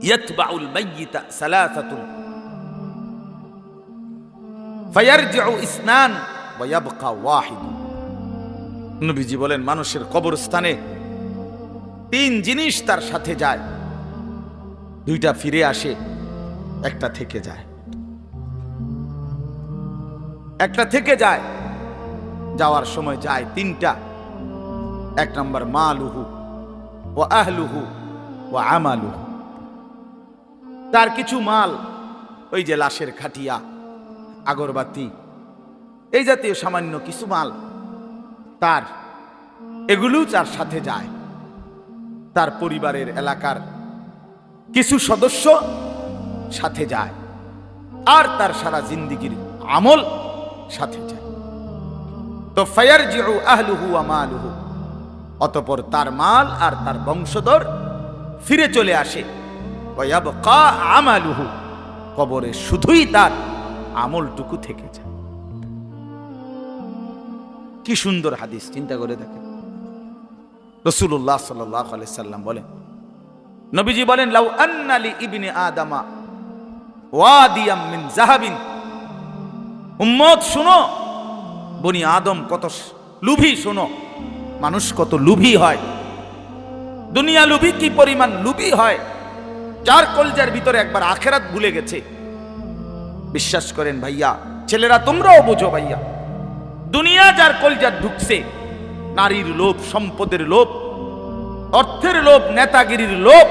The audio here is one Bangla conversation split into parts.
ইয়াতবাউল মাইয়িতা সালাসাতুন ফায়ারজিউ ইসনান ওয়া ইয়াবকা ওয়াহিদ। নবীজি বলেন মানুষের কবরস্থানে তিন জিনিস তার সাথে যায়, দুইটা ফিরে আসে, একটা থেকে যায়। একটা থেকে যায়, যাওয়ার সময় যায় তিনটা। এক নম্বর মালুহু ওয়া আহলুহু ওয়া আমালুহু, তার কিছু মাল, ওই যে লাশের খাটিয়া, আগরবাতি, এই জাতীয় সামান্য কিছু মাল তার, এগুলো তার সাথে যায়। তার পরিবারের এলাকার কিছু সদস্য সাথে যায়, আর তার সারা জিন্দেগীর আমল সাথে যায়। তো ফায়ারজিউ আহলুহু ওয়া মালুহু, অতঃপর তার মাল আর তার বংশধর ফিরে চলে আসে। ওয়া ইয়াবকা আমালুহু, কবরে শুধুই তার আমলটুকু থেকে যায়। কি সুন্দর হাদিস, চিন্তা করে দেখেন। রাসূলুল্লাহ সাল্লাল্লাহু আলাইহি সাল্লাম বলেন, নবীজি বলেন, লাউ আন্না লি ইবনে আদামা ওয়াদিয়াম মিন যাহাবিন। উম্মত শুনো, বনি আদম কত লুভী, শোনো মানুষ কত লুভী হয়, দুনিয়া লুভী কি পরিমাণ লুভী হয়, যার কলজার ভিতরে একবার আখিরাত ভুলে গেছে। বিশ্বাস করেন ভাইয়া, ছেলেরা তোমরাও বোঝো ভাইয়া, দুনিয়া যার কলজার ঢুকছে, নারীর লোভ, সম্পদের লোভ, অর্থের লোভ, নেতাগিরির লোভ,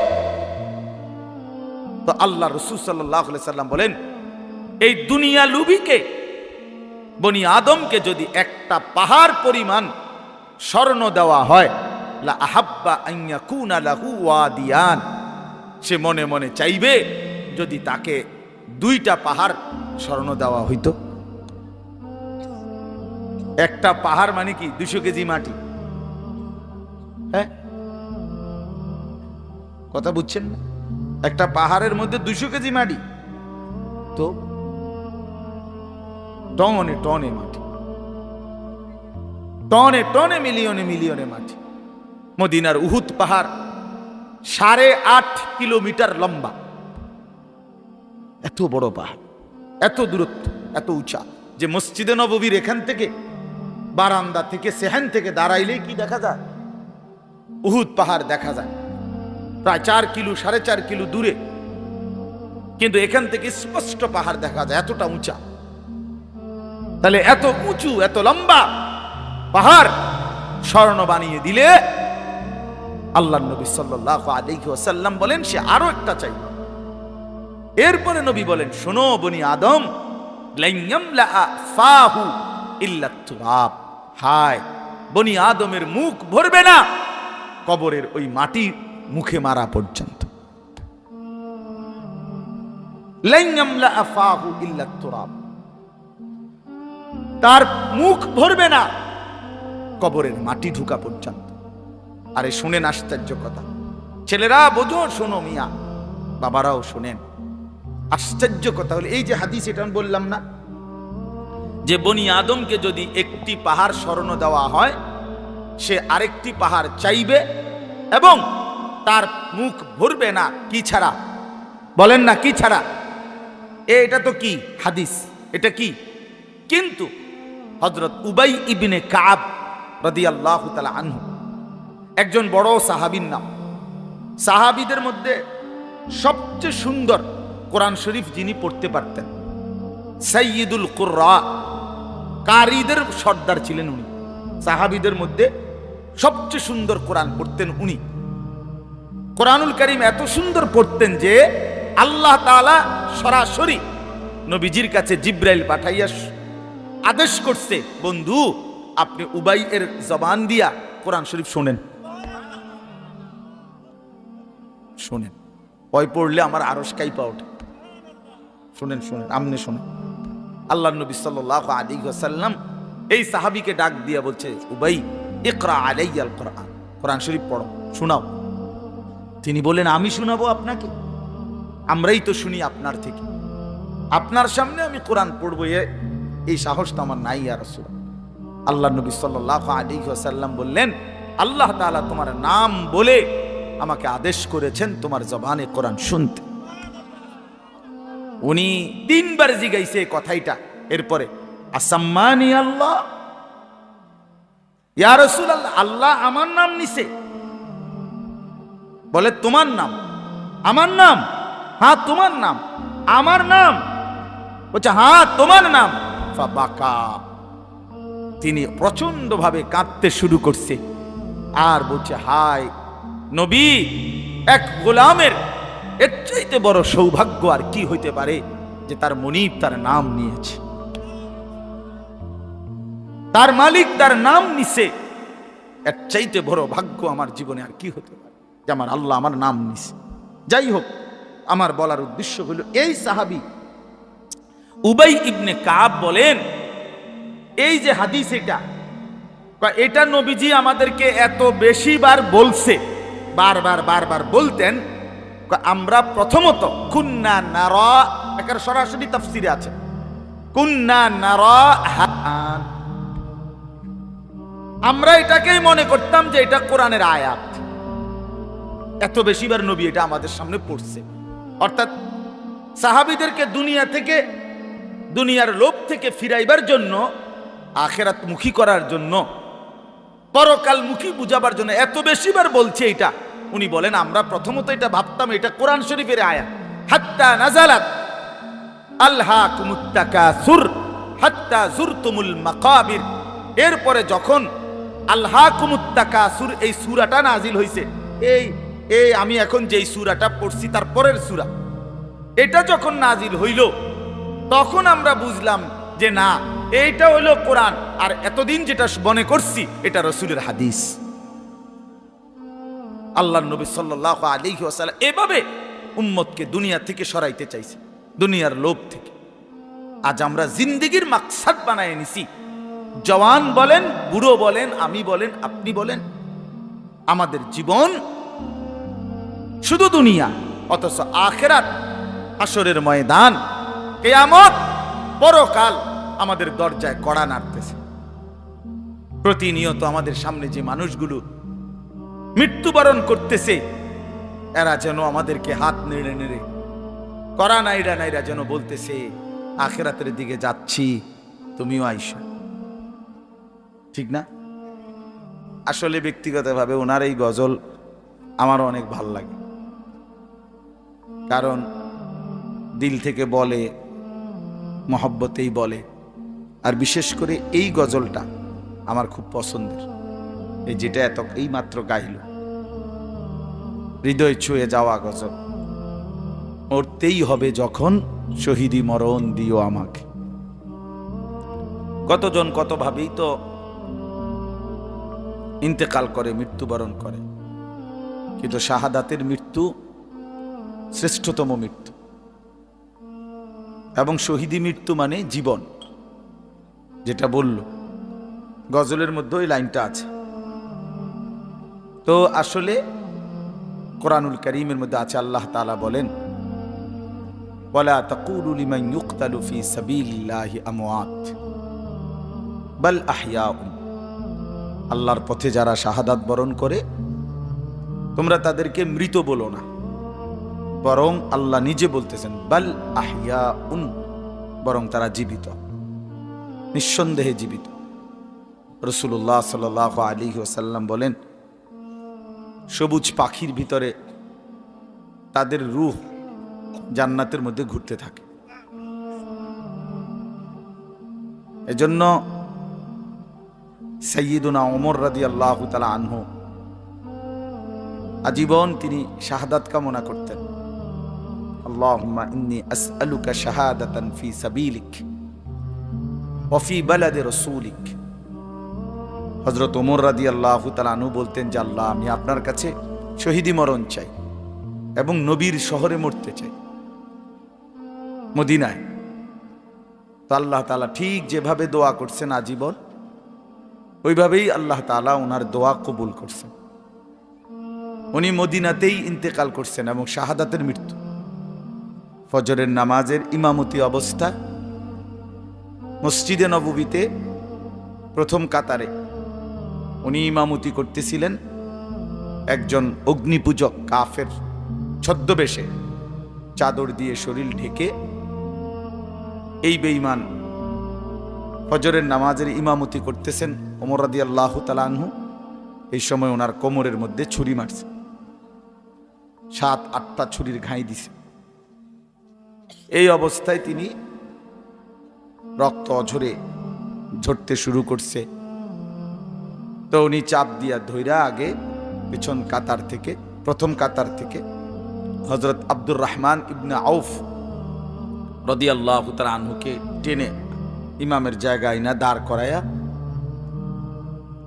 তো আল্লাহ রাসূল সাল্লাল্লাহু আলাইহি সাল্লাম বলেন, এই দুনিয়া লুভিকে, বনি আদমকে যদি একটা পাহাড় পরিমাণ স্বর্ণ দেওয়া হয়, লা আহাব্বা আন ইয়াকুনা লাহু ওয়াদিয়ান, সে মনে মনে চাইবে যদি তাকে দুইটা পাহাড় স্বর্ণ দেওয়া হইতো। একটা পাহাড় মানে কি 200 কেজি মাটি, হ্যাঁ কথা বুঝছেন না? একটা পাহাড়ের মধ্যে 200 কেজি মাটি, তো টনে টনে মাটি, টনে টনে, মিলিয়নে মিলিয়নে মাটি। মদিনার উহুদ পাহাড় 8.5 কিলোমিটার লম্বা, এত বড় পাহাড়, এত দূরত্ব, এত উঁচা, যে মসজিদে নববীর এখান থেকে, বারান্দা থেকে, সেহান থেকে দাঁড়াইলেই কি দেখা যায়? উহুদ পাহাড় দেখা যায়, প্রায় 4 কিলো 4.5 কিলো দূরে, কিন্তু এখান থেকে স্পষ্ট পাহাড় দেখা যায়, এতটা উঁচা। তাহলে এত উঁচু, এত লম্বা পাহাড় স্বর্ণ বানিয়ে দিলে আল্লাহর নবী সাল্লাল্লাহু আলাইহি ওয়াসাল্লাম বলেন সে আরো একটা চাই। এরপরে নবী বলেন, শোনো বনি আদম, লান ইয়ামলা ফাহু ইল্লা তুরাব, হায় বনি আদমের মুখ ভরবে না কবরের ওই মাটি মুখে মারা পর্যন্ত। লান ইয়ামলা ফাহু ইল্লা তুরাব, তার মুখ ভরবে না কবরের মাটি ঢুকা পর্যন্ত। আরে শুনেন আশ্চর্য কথা, ছেলেরা বোঝো, শোনো মিয়া, বাবারাও শোনেন। আশ্চর্য কথা হলো, এই যে হাদিস, এটা আমি বললাম না যে বনি আদমকে যদি একটি পাহাড় স্বর্ণ দেওয়া হয়, সে আরেকটি পাহাড় চাইবে এবং তার মুখ ভরবে না, কি ছাড়া? বলেন না কি ছাড়া? এটা তো কি হাদিস, এটা কি? কিন্তু হযরত উবাই ইবনে কাব রাদিয়াল্লাহু তাআলা আনহু, একজন বড় সাহাবীর নাম, সাহাবীদের মধ্যে সবচেয়ে সুন্দর কোরআন শরীফ যিনি পড়তে পারতেন, সাইয়্যিদুল কুররা, কারীদের সর্দার ছিলেন উনি। সাহাবীদের মধ্যে সবচেয়ে সুন্দর কোরআন পড়তেন উনি। কোরআনুল কারীম এত সুন্দর পড়তেন যে আল্লাহ তাআলা সরাসরি নবীজির কাছে জিবরাইল পাঠাইয়া আদেশ করছে, বন্ধু আপনি উবাই এর জবান দিয়া কোরআন শরীফ শোনেন, শোনেন, ওই পড়লে আমার আরশ কাইপা ওঠে, শোনেন শোনেন, আমনে শোনেন। আল্লাহর নবী সাল্লাল্লাহু আলাইহি ওয়াসাল্লাম এই সাহাবীকে ডাক দিয়া বলছে, উবাই ইকরা আলাইয়াল কোরআন, কোরআন শরীফ পড়ো, শোনাও। তিনি বলেন, আমি শোনাবো আপনাকে? আমরাই তো শুনি আপনার থেকে, আপনার সামনে আমি কোরআন পড়বো, এই সাহস তো আমার নাই ইয়া রাসূলুল্লাহ। আল্লাহর নবী সাল্লাল্লাহু আলাইহি ওয়াসাল্লাম বললেন, আল্লাহ তাআলা তোমার নাম বলে আমাকে আদেশ করেছেন তোমার জবানে কোরআন শুনতে। উনি 3 বার জিগাইছে কথাইটা। এরপরে আসাম্মানি আল্লাহ, ইয়া রাসূলুল্লাহ, আল্লাহ আমার নাম নিছে? বলে তোমার নাম? আমার নাম? হ্যাঁ তোমার নাম। আমার নাম? বলছে হ্যাঁ তোমার নাম। ফাবাকা, তিনি প্রচন্ড ভাবে কাঁদতে শুরু করছে আর বলছে হায় নবী, এক গোলামের এর চাইতে বড় সৌভাগ্য আর কি হইতে পারে যে তার মনিব তার নাম নিয়েছে, তার মালিক তার নাম নিছে। এর চাইতে বড় ভাগ্য আমার জীবনে আর কি হতে পারে যে আমার আল্লাহ আমার নাম নিছে। যাই হোক, আমার বলার উদ্দেশ্য হলো এই সাহাবী উবাই ইবনে কাব বলেন, এই যে হাদিস এটা নবীজি আমাদেরকে এত বেশি বার বলছে, বারবার বলতেন। আমরা প্রথমত কুন্না নারা, এর সরাসরি তাফসিরে আছে কুন্না নারা, আমরা এটাকেই মনে করতাম যে এটা কোরআনের আয়াত। এত বেশিবার নবী এটা আমাদের সামনে পড়ছে। অর্থাৎ সাহাবীদেরকে দুনিয়া থেকে, দুনিয়ার লোভ থেকে ফিরাইবার জন্য, আখিরাত মুখী করার জন্য, পরকাল মুখী বুঝাবার জন্য এত বেশিবার বলছে এটা। উনি বলেন আমরা প্রথমত এটা ভাবতাম এটা কোরআন শরীফের আয়াত। হাত্তা নাজালাত আলহাকুমুত তাকাসুর হাত্তা যুরতুমুল মাকাবির, এরপরে যখন আলহাকুমুত তাকাসুর এই সূরাটা নাজিল হইছে, এই আমি এখন যেই সূরাটা পড়ছি তার পরের সূরা, এটা যখন নাজিল হইল তখন আমরা বুঝলাম যে না, এইটা হইলো কোরআন, আর এতদিন যেটা মনে করছি এটা রাসূলের হাদিস। আল্লাহর নবী সাল্লাল্লাহু আলাইহি ওয়াসাল্লাম এভাবে উম্মতকে দুনিয়া থেকে সরাইতে চাইছে, দুনিয়ার লোভ থেকে। আজ আমরা জিন্দেগির মাকসাদ বানায় নিছি। জওয়ান বলেন, বুড়ো বলেন, আমি বলেন, আপনি বলেন, আমাদের জীবন শুধু দুনিয়া, অথচ আখিরাত, হাসরের ময়দান, কিয়ামত, পরকাল আমাদের দরজায় কড়া নাড়তেছে। প্রতিনিয়ত আমাদের সামনে যে মানুষগুলো মৃত্যুবরণ করতেছে, এরা যেন আমাদেরকে হাত নেড়ে নেড়ে, কড়া নাইরা নাইরা যেন বলতেছে আখিরাতের দিকে যাচ্ছি, তুমিও আইসা। ঠিক না? আসলে ব্যক্তিগতভাবে ওনার এই গজল আমারও অনেক ভাল লাগে, কারণ দিল থেকে বলে, মহব্বতেই বলে। আর বিশেষ করে এই গজলটা আমার খুব পছন্দের, এই যেটা এই মাত্র গাইল, হৃদয় ছুঁয়ে যাওয়া গজল। মরতেই হবে যখন শহীদি মরণ দিও আমাকে। কতজন কত ভাবেই তো ইন্তেকাল করে, মৃত্যুবরণ করে, কিন্তু শাহাদাতের মৃত্যু শ্রেষ্ঠতম মৃত্যু। এবং শহীদি মৃত্যু মানে জীবন, যেটা বলল গজলের মধ্যে ওই লাইনটা আছে। তো আসলে কোরআনুল কারীমের মধ্যে আছে, আল্লাহ তাআলা বলেন ওয়ালা তাকুলু লিমান ইউকতালু ফি সাবিলিল্লাহি আমওয়াত বাল আহইয়াউ, আল্লাহর পথে যারা শাহাদাত বরণ করে তোমরা তাদেরকে মৃত বলো না, বরং আল্লাহ নিজে বলতেছেন বাল আহইয়াউন, বরং তারা জীবিত, নিঃসন্দেহে জীবিত। রাসূলুল্লাহ সাল্লাল্লাহু আলাইহি ওয়াসাল্লাম বলেন সবুজ পাখির ভিতরে তাদের রূহ জান্নাতের মধ্যে ঘুরতে থাকে। এজন্য সাইয়্যিদুনা ওমর রাদিয়াল্লাহু তাআলা আনহু আজীবন তিনি শাহাদাত কামনা করতেন। আল্লাহুম্মা ইন্নী আসআলুকা শাহাদাতান ফি সাবিলিক ওয়া ফি বালাদি রাসূলিক। হযরত ওমর রাদিয়াল্লাহু তাআলা আনহু বলতেন যে আল্লাহ, আমি আপনার কাছে শহীদি মরণ চাই এবং নবীর শহরে মরতে চাই, মদিনায়। তো আল্লাহ তাআলা ঠিক যেভাবে দোয়া করছেন আজীবন, ওইভাবেই আল্লাহ তাআলা ওনার দোয়া কবুল করছেন। উনি মদিনাতেই ইন্তেকাল করছেন এবং শাহাদাতের মৃত্যু। ফজরের নামাজের ইমামতি অবস্থা মসজিদে নববীতে প্রথম কাতারে উনি ইমামতি করতেছিলেন একজন অগ্নিপূজক কাফের ছদ্মবেশে চাদর দিয়ে শরীর ঢেকে এই বেঈমান ফজরের নামাজের ইমামতি করতেছেন ওমর রাদিয়াল্লাহু তাআলা আনহু। এই সময় ওনার কোমরের মধ্যে ছুরি মারছে, 7-8টা ছুরির ঘাই দিছে। এই অবস্থায় তিনি রক্ত অঝরে ঝরতে শুরু করছে। তো উনি চাপ দিয়া ধইরা আগে পিছন কাতার থেকে, প্রথম কাতার থেকে হযরত আব্দুর রহমান ইবনে আউফ রাদিয়াল্লাহু তাআলা আনহুকে টেনে ইমামের জায়গায় না দাঁড় করায়া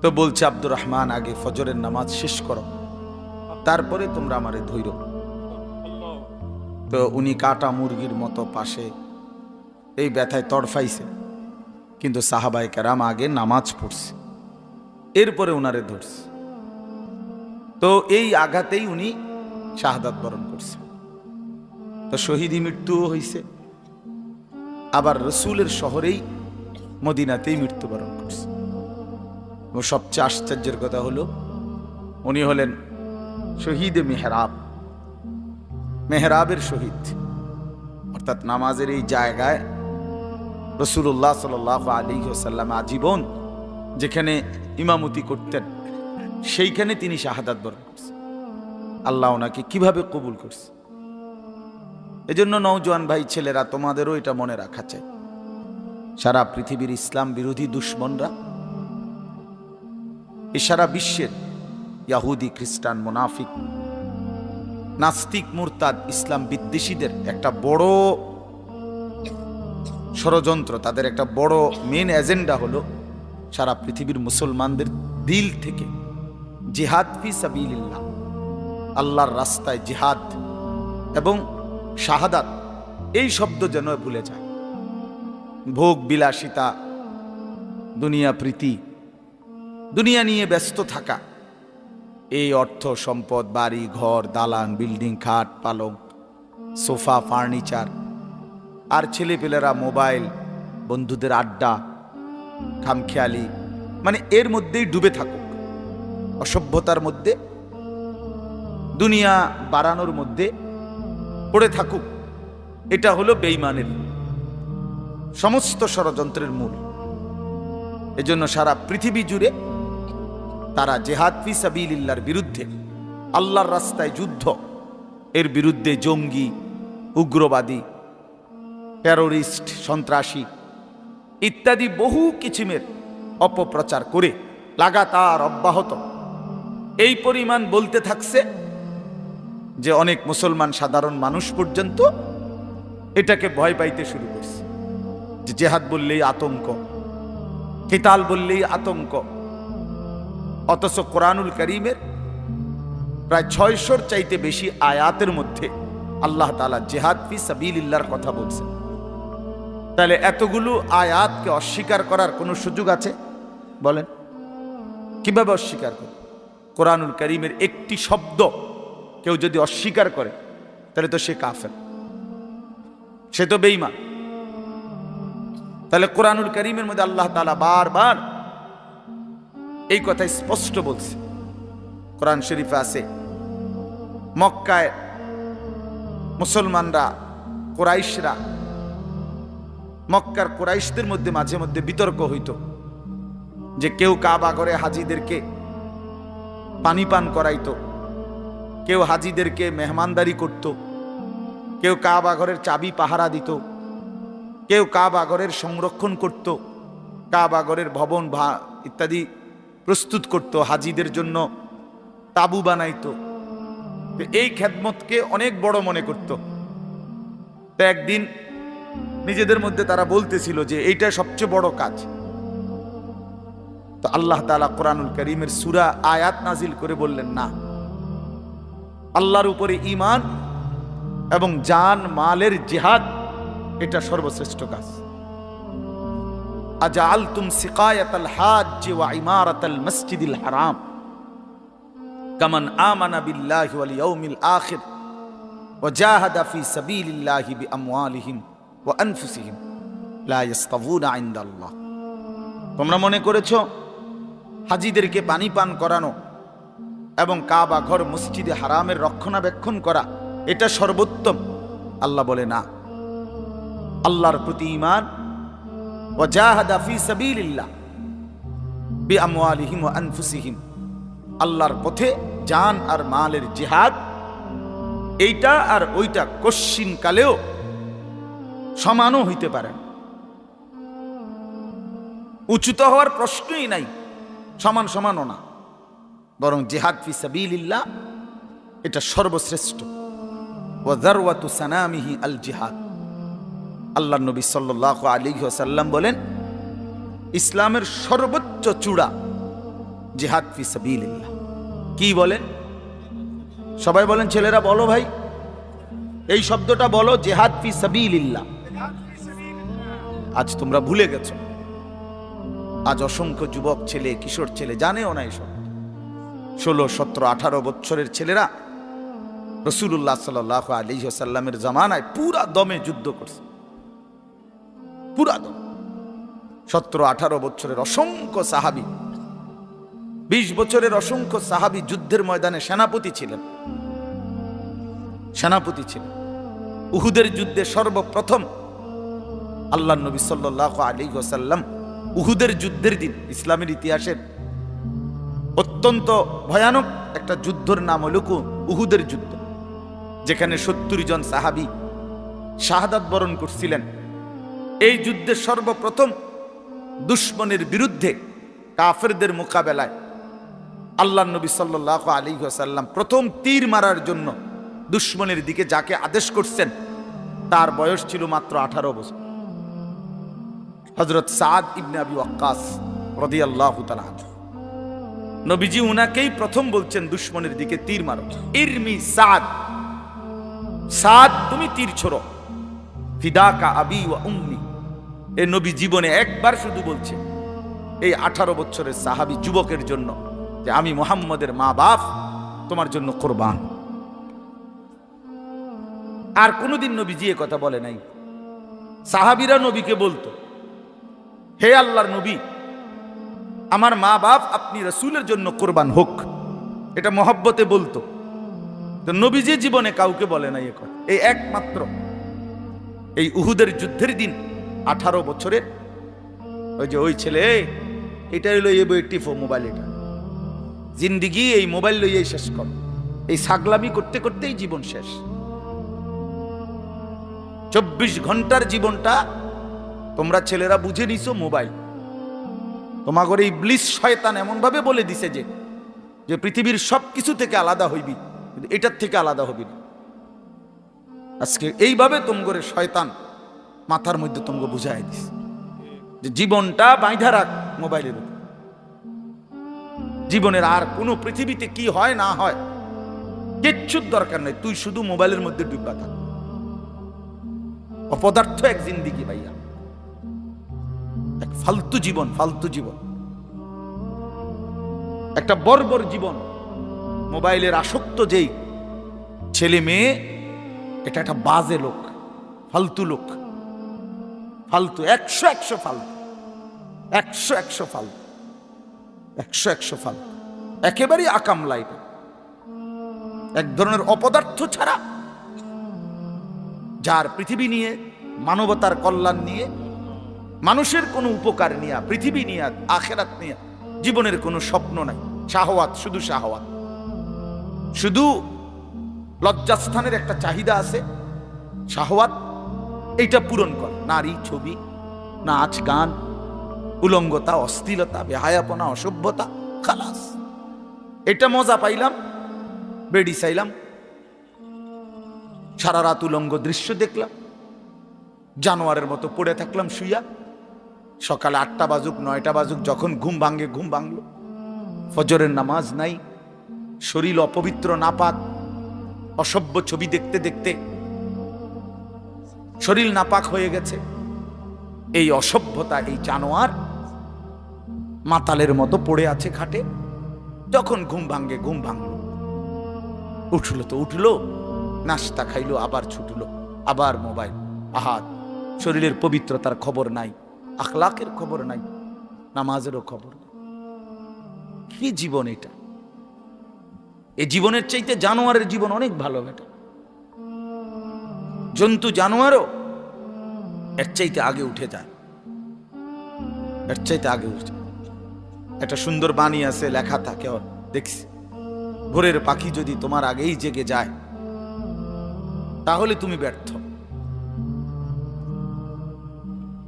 তো বলছে, আব্দুর রহমান আগে ফজরের নামাজ শেষ করো, তারপরে তোমরা আমারে ধইরো। তো উনি কাটা মুরগির মতো পাশে এই ব্যথায় তড়ফাইছে, কিন্তু সাহাবায়ে কেরাম আগে নামাজ পড়ছে, এরপরে উনারে ধরছে। তো এই আঘাতেই উনি শাহাদাত বরণ করছে। তো শহীদি মৃত্যুও হয়েছে, আবার রসুলের শহরেই মদিনাতেই মৃত্যুবরণ করছে। এবং সবচেয়ে আশ্চর্যের কথা হলো উনি হলেন শহীদে মেহরাব, মেহরাবের শহীদ, অর্থাৎ নামাজের এই জায়গায় রাসূলুল্লাহ সাল্লাল্লাহু আলাইহি ওয়াসাল্লাম আজীবন যেখানে ইমামতি করতেন সেইখানে তিনি শাহাদাত বরণ করছেন। আল্লাহ ওনাকে কিভাবে কবুল করছে। এজন্য নওজোয়ান ভাই ছেলেরা, তোমাদেরও এটা মনে রাখা চাই, সারা পৃথিবীর ইসলাম বিরোধী দুশ্মনরা, এই সারা বিশ্বের ইয়াহুদি, খ্রিস্টান, মুনাফিক, নাস্তিক, মুরতাদ, ইসলাম বিদ্বেষীদের একটা বড় ষড়যন্ত্র, তাদের একটা বড় মেন এজেন্ডা হলো সারা পৃথিবীর মুসলমানদের দিল থেকে জিহাদ ফি সাবিলিল্লাহ, আল্লাহর রাস্তায় জিহাদ এবং শাহাদাত এই শব্দ যেন ভুলে যায়। ভোগ বিলাসিতা, দুনিয়া প্রীতি, দুনিয়া নিয়ে ব্যস্ত থাকা, এই অর্থ সম্পদ, বাড়ি ঘর, দালান, বিল্ডিং, খাট পালং, সোফা, ফার্নিচার, আর ছেলেপেলেরা মোবাইল, বন্ধুদের আড্ডা, খামখেয়ালি, মানে এর মধ্যেই ডুবে থাকুক, অসভ্যতার মধ্যে, দুনিয়া বাড়ানোর মধ্যে পড়ে থাকুক, এটা হলো বেঈমানের সমস্ত ষড়যন্ত্রের মূল। এজন্য সারা পৃথিবী জুড়ে তারা জিহাদ ফি সাবিলিল্লাহর বিরুদ্ধে, আল্লাহর রাস্তায় যুদ্ধ, এর বিরুদ্ধে জঙ্গি, উগ্রবাদী, টেরোরিস্ট, সন্ত্রাসী ইত্যাদি বহু কিছিমের অপপ্রচার করে লাগাতার অব্যাহত এই পরিমাণ বলতে থাকছে যে অনেক মুসলমান সাধারণ মানুষ পর্যন্ত এটাকে ভয় পাইতে শুরু করছে, যে জিহাদ বললেই আতঙ্ক, কিতাল বললেই আতঙ্ক। অথচ কোরআনুল কারীমের প্রায় 600-র চাইতে বেশি আয়াতের মধ্যে আল্লাহ তাআলা জিহাদ ফি সাবিলিল্লাহর কথা বলছেন। তাহলে এতগুলো আয়াতকে অস্বীকার করার কোনো সুযোগ আছে? বলেন, কিভাবে অস্বীকার করে? কোরআনুল কারীমের একটি শব্দ কেউ যদি অস্বীকার করে তাহলে তো সে কাফের, সে তো বেঈমান। তাহলে কোরআনুল কারীমের মধ্যে আল্লাহ তাআলা বারবার এই কথা স্পষ্ট বলছে। কোরআন শরীফে আছে, মক্কায় মুসলমানরা, কুরাইশরা, মক্কার কুরাইশদের মধ্যে মাঝে মধ্যে বিতর্ক হইত যে কেউ কাবা ঘরে হাজীদেরকে পানি পান করাইতো, কেউ হাজীদেরকে মেহমানদারি করত, কেউ কাবা ঘরের চাবি পাহারা দিত, কেউ কাবা ঘরের সংরক্ষণ করত, কাবা ঘরের ভবন ইত্যাদি প্রস্তুত করত, হাজীদের জন্য তাবু বানাইতো। এই খেদমতকে অনেক বড় মনে করত। তো একদিন নিজেদের মধ্যে তারা বলতেছিল যে এইটা সবচেয়ে বড় কাজ। তো আল্লাহ তাআলা কোরআনুল কারীমের সূরা আয়াত নাজিল করে বললেন, না, আল্লাহর উপরে ঈমান এবং জান মালের জিহাদ এটা সর্বশ্রেষ্ঠ কাজ। আজআলতুম সিকায়াতাল হাজ্জি ওয়া ইমারাতাল মসজিদিল হারাম কামান আমানা বিল্লাহি ওয়াল ইয়াউমিল আখির ওয়া জাহাদা ফি সাবিলিল্লাহি বিআমওয়ালিহিম ওয়া আনফুসিহিম লা ইস্তাউনা ইনদাল্লাহ। তোমরা মনে করেছো হাজীদেরকে পানি পান করানো এবং কাবা ঘর মসজিদে হারামের রক্ষণাবেক্ষণ করা এটা সর্বোত্তম? আল্লাহ বলে না। আল্লাহর প্রতি ঈমান, ওয়াজাহাদা ফি সাবিলিল্লাহ বিআমওয়ালিহিম ওয়া আনফুসিহিম, আল্লাহর পথে জান আর মালের জিহাদ, এইটা আর ওইটা কশ্চিন কালেও সমানও হইতে পারে না। উচ্চত হওয়ার প্রশ্নই নাই, সমান সমানও না, বরং জিহাদ ফি সাবিলিল্লাহ এটা সর্বশ্রেষ্ঠ। ওয়া যারওয়াতু সানামিহি আল জিহাদ। আল্লাহর নবী সাল্লাল্লাহু আলাইহি ওয়াসাল্লাম বলেন, ইসলামের সর্বোচ্চ চূড়া জিহাদ ফি সাবিলিল্লাহ। কি বলেন? সবাই বলেন, ছেলেরা বলো ভাই, এই শব্দটা বলো, জিহাদ ফি সাবিলিল্লাহ। আজ তোমরা ভুলে গেছো। আজ অসংখ্য যুবক ছেলে, কিশোর ছেলে জানেও না এসব। 16, 17, 18 বছরের ছেলেরা রাসূলুল্লাহ সাল্লাল্লাহু আলাইহি ওয়াসাল্লামের জামানায় পুরা দমে যুদ্ধ করছে, পুরা দম। 17, 18 বছরের অসংখ্য সাহাবী, 20 বছরের অসংখ্য সাহাবী যুদ্ধের ময়দানে সেনাপতি ছিলেন। উহুদের যুদ্ধে সর্বপ্রথম আল্লাহর নবী সাল্লাল্লাহু আলাইহি ওয়াসাল্লাম উহুদের যুদ্ধের দিন, ইসলামের ইতিহাসের অত্যন্ত ভয়ানক একটা যুদ্ধের নাম হল উহুদের যুদ্ধ, যেখানে 70 জন সাহাবী শাহাদাত বরণ করছিলেন। এই যুদ্ধে সর্বপ্রথম দুশমনের বিরুদ্ধে কাফেরদের মোকাবেলায় আল্লাহর নবী সাল্লাল্লাহু আলাইহি ওয়াসাল্লাম প্রথম তীর মারার জন্য দুশমনের দিকে যাকে আদেশ করছেন, তার বয়স ছিল মাত্র 18 বছর। হযরত সাদ ইবনে আবি ওয়াক্কাস রাদিয়াল্লাহু তাআলা আনহু। নবীজি উনাকেই প্রথম বলছেন, দুশমনের দিকে তীর মারো। ইরমি সাদ, সাদ তুমি তীর ছোড়ো। ফিদাকা আবি ওয়া উম্মি। এই নবী জীবনে একবার শুধু বলছে এই 18 বছরের সাহাবী যুবকের জন্য যে আমি মুহাম্মদের মা বাপ তোমার জন্য কুরবান। আর কোনোদিন নবীজি এ কথা বলে নাই। সাহাবীরা নবীকে বলতো, হে আল্লাহর নবী, আমার মা বাপ আপনি রাসূলের জন্য কুরবান হোক, এটা মহব্বতে বলতো। তো নবীজি জীবনে কাউকে বলে নাই এ কথা। এই একমাত্র এই উহুদের যুদ্ধের দিন 18 বছরের ওই ছেলে, এটা হইলো এই বই টিফো মোবাইল, এটা জিন্দিগি এই মোবাইল লইয়াই শেষ কর। এই ছাগলামি করতে করতেই জীবন শেষ। 24 ঘন্টার জীবনটা তোমরা ছেলেরা বুঝে নিছো মোবাইল। তোমাগর এই ইবলিস শয়তান এমন ভাবে বলে দিছে যে পৃথিবীর সবকিছু থেকে আলাদা হইবি, কিন্তু এটার থেকে আলাদা হবি না। আজকে এইভাবে তোমগরে শয়তান মাথার মধ্যে তোমকে বুঝাই দিস যে জীবনটা বাইধা রাখ মোবাইলের উপর। জীবনের আর কোনো পৃথিবীতে কি হয় না হয় কিচ্ছুর দরকার নেই, তুই শুধু মোবাইলের মধ্যে ডুববা থাক। অপদার্থ এক জিন্দিগি ভাইয়া, এক ফালতু জীবন, ফালতু জীবন, একটা বর্বর জীবন। মোবাইলের আসক্ত যেই ছেলে মেয়ে, এটা একটা বাজে লোক, ফালতু লোক, ফালতু 100 ফালতু, 100 ফালতু, 100 ফালতু, একেবারেই আকাম লাইফ, এক ধরনের অপদার্থ ছাড়া, যার পৃথিবী নিয়ে, মানবতার কল্যাণ নিয়ে, মানুষের কোনো উপকার নিয়ে, পৃথিবী নিয়ে, আখেরাত নিয়ে জীবনের কোনো স্বপ্ন নাই। শাহওয়াত, শুধু শাহওয়াত, শুধু লজ্জাস্থানের একটা চাহিদা আছে, শাহওয়াত, এইটা পূরণ কর। নারী, ছবি, নাচ, গান, উলঙ্গতা, অশ্লীলতা, বেহায়াপনা, অসভ্যতা, খালাস। এটা মজা পাইলাম, বেডি চাইলাম, সারা রাত উলঙ্গ দৃশ্য দেখলাম, জানোয়ারের মতো পড়ে থাকলাম শুইয়া। সকালে 8টা বাজুক 9টা বাজুক, যখন ঘুম ভাঙে ঘুম ভাঙলো। ফজরের নামাজ নাই, শরীর অপবিত্র, নাপাক, অসভ্য ছবি দেখতে দেখতে শরীর নাপাক হয়ে গেছে। এই অসভ্যতা, এই জানোয়ার মাতালের মতো পড়ে আছে খাটে। যখন ঘুম ভাঙে ঘুম ভাঙলো, উঠলো তো উঠলো, নাস্তা খাইলো, আবার ছুটলো, আবার মোবাইল। আহাত, শরীরের পবিত্রতার খবর নাই, আখলাকের খবর নাই, নামাজেরও খবর নাই। কি জীবন এটা! এই জীবনের চাইতে জানোয়ারের জীবন অনেক ভালো বেটা। জন্তু জানোয়ারও এর চাইতে আগে উঠে যায়, এর চাইতে আগে উঠে। একটা সুন্দর বাণী আছে, লেখা থাকে দেখছি, ভোরের পাখি যদি তোমার আগেই জেগে যায় তাহলে তুমি ব্যর্থ।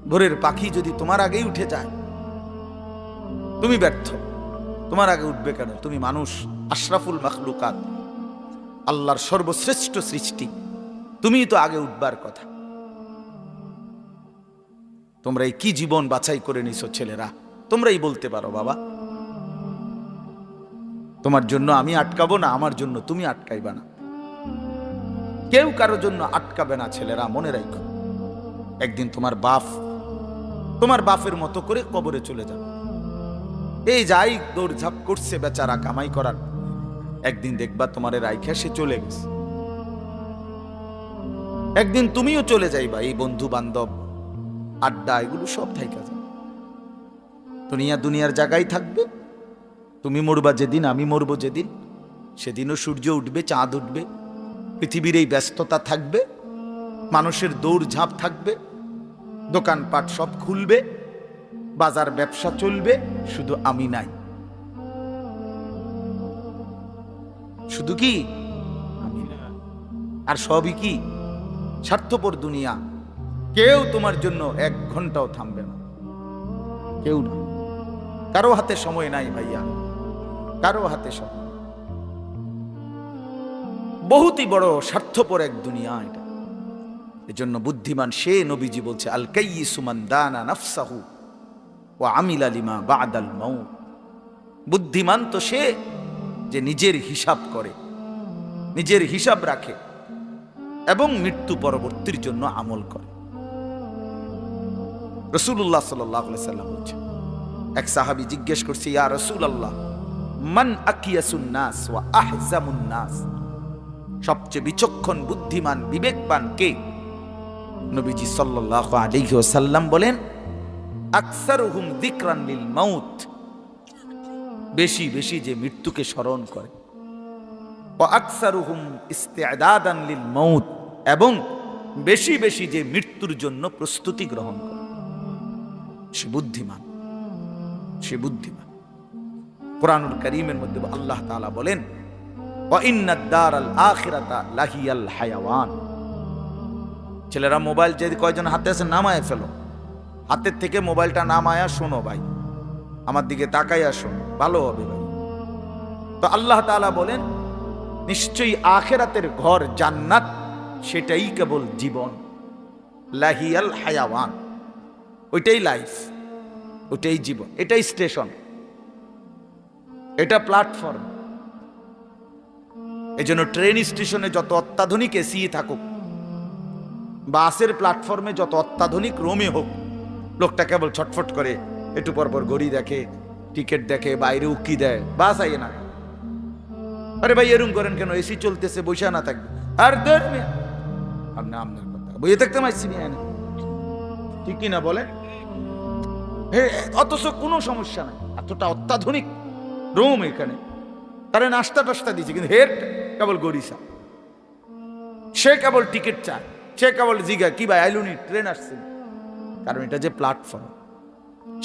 ভোরের পাখি যদি তোমার আগেই উঠে যায় তুমি ব্যর্থ। তোমার আগে উঠবে কেন? তুমি মানুষ, আশরাফুল মাখলুকাত, আল্লাহর সর্বশ্রেষ্ঠ সৃষ্টি, তুমিই তো আগে উঠবার কথা। তোমরা এই কি জীবন বাছাই করে নিছো ছেলেরা, তোমরাই বলতে পারো বাবা। তোমার জন্য আমি আটকাবো না, আমার জন্য তুমি আটকাইবা না, কেউ কারোর জন্য আটকাবে না ছেলেরা, মনে রাখো। একদিন তোমার বাপ তোমার বাপের মতো করে কবরে চলে যাবে। এই যাই দৌড়ঝাঁপ করছে বেচারা কামাই করার, একদিন দেখবা তোমারে রাইখা সে চলে গেছে। একদিন তুমিও চলে যাইবা, এই বন্ধু বান্ধব আড্ডা এগুলো সব থাইকা যাবে। দুনিয়ার জায়গায় থাকবে। তুমি মরবা যেদিন, আমি মরবো যেদিন, সেদিনও সূর্য উঠবে, চাঁদ উঠবে, পৃথিবীর এই ব্যস্ততা থাকবে, মানুষের দৌড়ঝাঁপ থাকবে, দোকানপাট সব খুলবে, বাজার ব্যবসা চলবে, শুধু আমি নাই। শুধু কি আমি না, আর সবই কি স্বার্থপর দুনিয়া। কেউ তোমার জন্য 1 ঘন্টাও থামবে না, কেউ না। কারো হাতে সময় নাই ভাইয়া, কারো হাতে সময়। বহুতই বড় স্বার্থপর এক দুনিয়া এটা। এজন্য বুদ্ধিমান সে, নবীজি বলছে, আল কাইয়িসু মান দানা নাফসাহু ওয়া আমিলা লিমা বাদাল মাউত। বুদ্ধিমান তো সে যে নিজের হিসাব করে, নিজের হিসাব রাখে এবং মৃত্যু পরবর্তীর জন্য আমল করে। রাসূলুল্লাহ সাল্লাল্লাহু আলাইহি সাল্লাম বলছেন, এক সাহাবী জিজ্ঞেস করছে, ইয়া রাসূলুল্লাহ, মান আকিয়াসুন নাস ওয়া আহজামুন নাস, সবচেয়ে বিচক্ষণ, বুদ্ধিমান, বিবেকবান কে? নবীজি সাল্লাল্লাহু আলাইহি ওয়াসাল্লাম বলেন, আকসারুহুম যিকরান লিল মাউত, বেশি বেশি যে মৃত্যুকে স্মরণ করে। ওয়া আকসারুহুম ইস্তিআদাদান লিল মাউত, এবং বেশি বেশি যে মৃত্যুর জন্য প্রস্তুতি গ্রহণ করে। সে বুদ্ধিমান, সে বুদ্ধিমান। কুরআনুল কারীমের মধ্যে আল্লাহ তাআলা বলেন, ওয়া ইন্নাদ দারাল আখিরাতা লাহিয়াল হায়াওয়ান। ছেলেরা মোবাইল যদি কয়জন হাতে আছে নামায় ফেলো, হাতের থেকে মোবাইলটা নামায়া শোনো ভাই, আমার দিকে তাকাইয়া শোনো, ভালো হবে ভাই। তো আল্লাহ তাআলা বলেন, নিশ্চয়ই আখিরাতের ঘর জান্নাত, সেটাই কেবল জীবন। লাহিয়াল হায়াওয়ান, ওইটাই লাইফ, ওইটাই জীবন, এটাই স্টেশন, এটা প্ল্যাটফর্ম। এজন্য ট্রেন স্টেশনে যত অত্যাধুনিক এসি থাকুক, বাসের প্ল্যাটফর্মে যত অত্যাধুনিক রুমে হোক, লোকটা কেবল ছটফট করে, একটু পরপর ঘড়ি দেখে, টিকিট দেখে, বাইরে উকি দেয়, বাস আইয়ে না। আরে ভাই এরকম করেন কেন? এসি চলতেছে, বৈশা না থাকবে। আর আপনার কথা বইয়ে থাকতে মাইছি না, ঠিক কিনা বলে? অথচ কোনো সমস্যা নাই, এতটা অত্যাধুনিক রুম এখানে, তারা নাস্তা টাস্তা দিচ্ছে, কিন্তু হের কেবল গরিসা, সে কেবল টিকিট চায়, সে কেবল জিগা কি ভাই আইলুনি, ট্রেন আসছে। কারণ এটা যে প্ল্যাটফর্ম,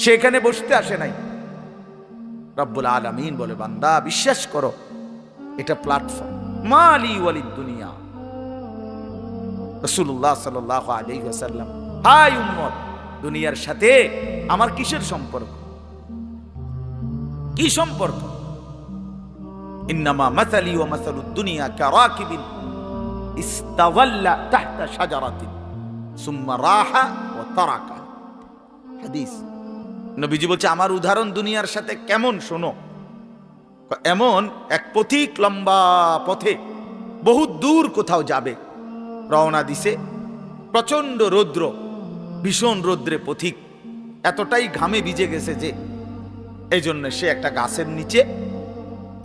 সেখানে বসতে আসে নাই। রব্বুল আলামিন বলে, বান্দা বিশ্বাস করো, এটা প্ল্যাটফর্ম। মালি ওয়ালিদ দুনিয়া। রাসূলুল্লাহ সাল্লাল্লাহু আলাইহি ওয়াসাল্লাম, হাই উম্মত, দুনিয়ার সাথে আমার কিসের সম্পর্ক? কি সম্পর্ক? ইন্নামা মাসালি ওয়া মাসালুদ দুনিয়া কারাকিবিন ইস্তাযাল্লা তাহতা শাজারাতিন সুম্মা রাহা ওয়া তারাকা। হাদিস। নবীজি বলছে, আমার উদাহরণ দুনিয়ার সাথে কেমন শোনো। এমন এক পথিক লম্বা পথে বহু দূর কোথাও যাবে, রওনা দিছে, প্রচন্ড রৌদ্র, ভীষণ রৌদ্রে পথিক এতটাই ঘামে ভিজে গেছে যে এই জন্য সে একটা গাছের নিচে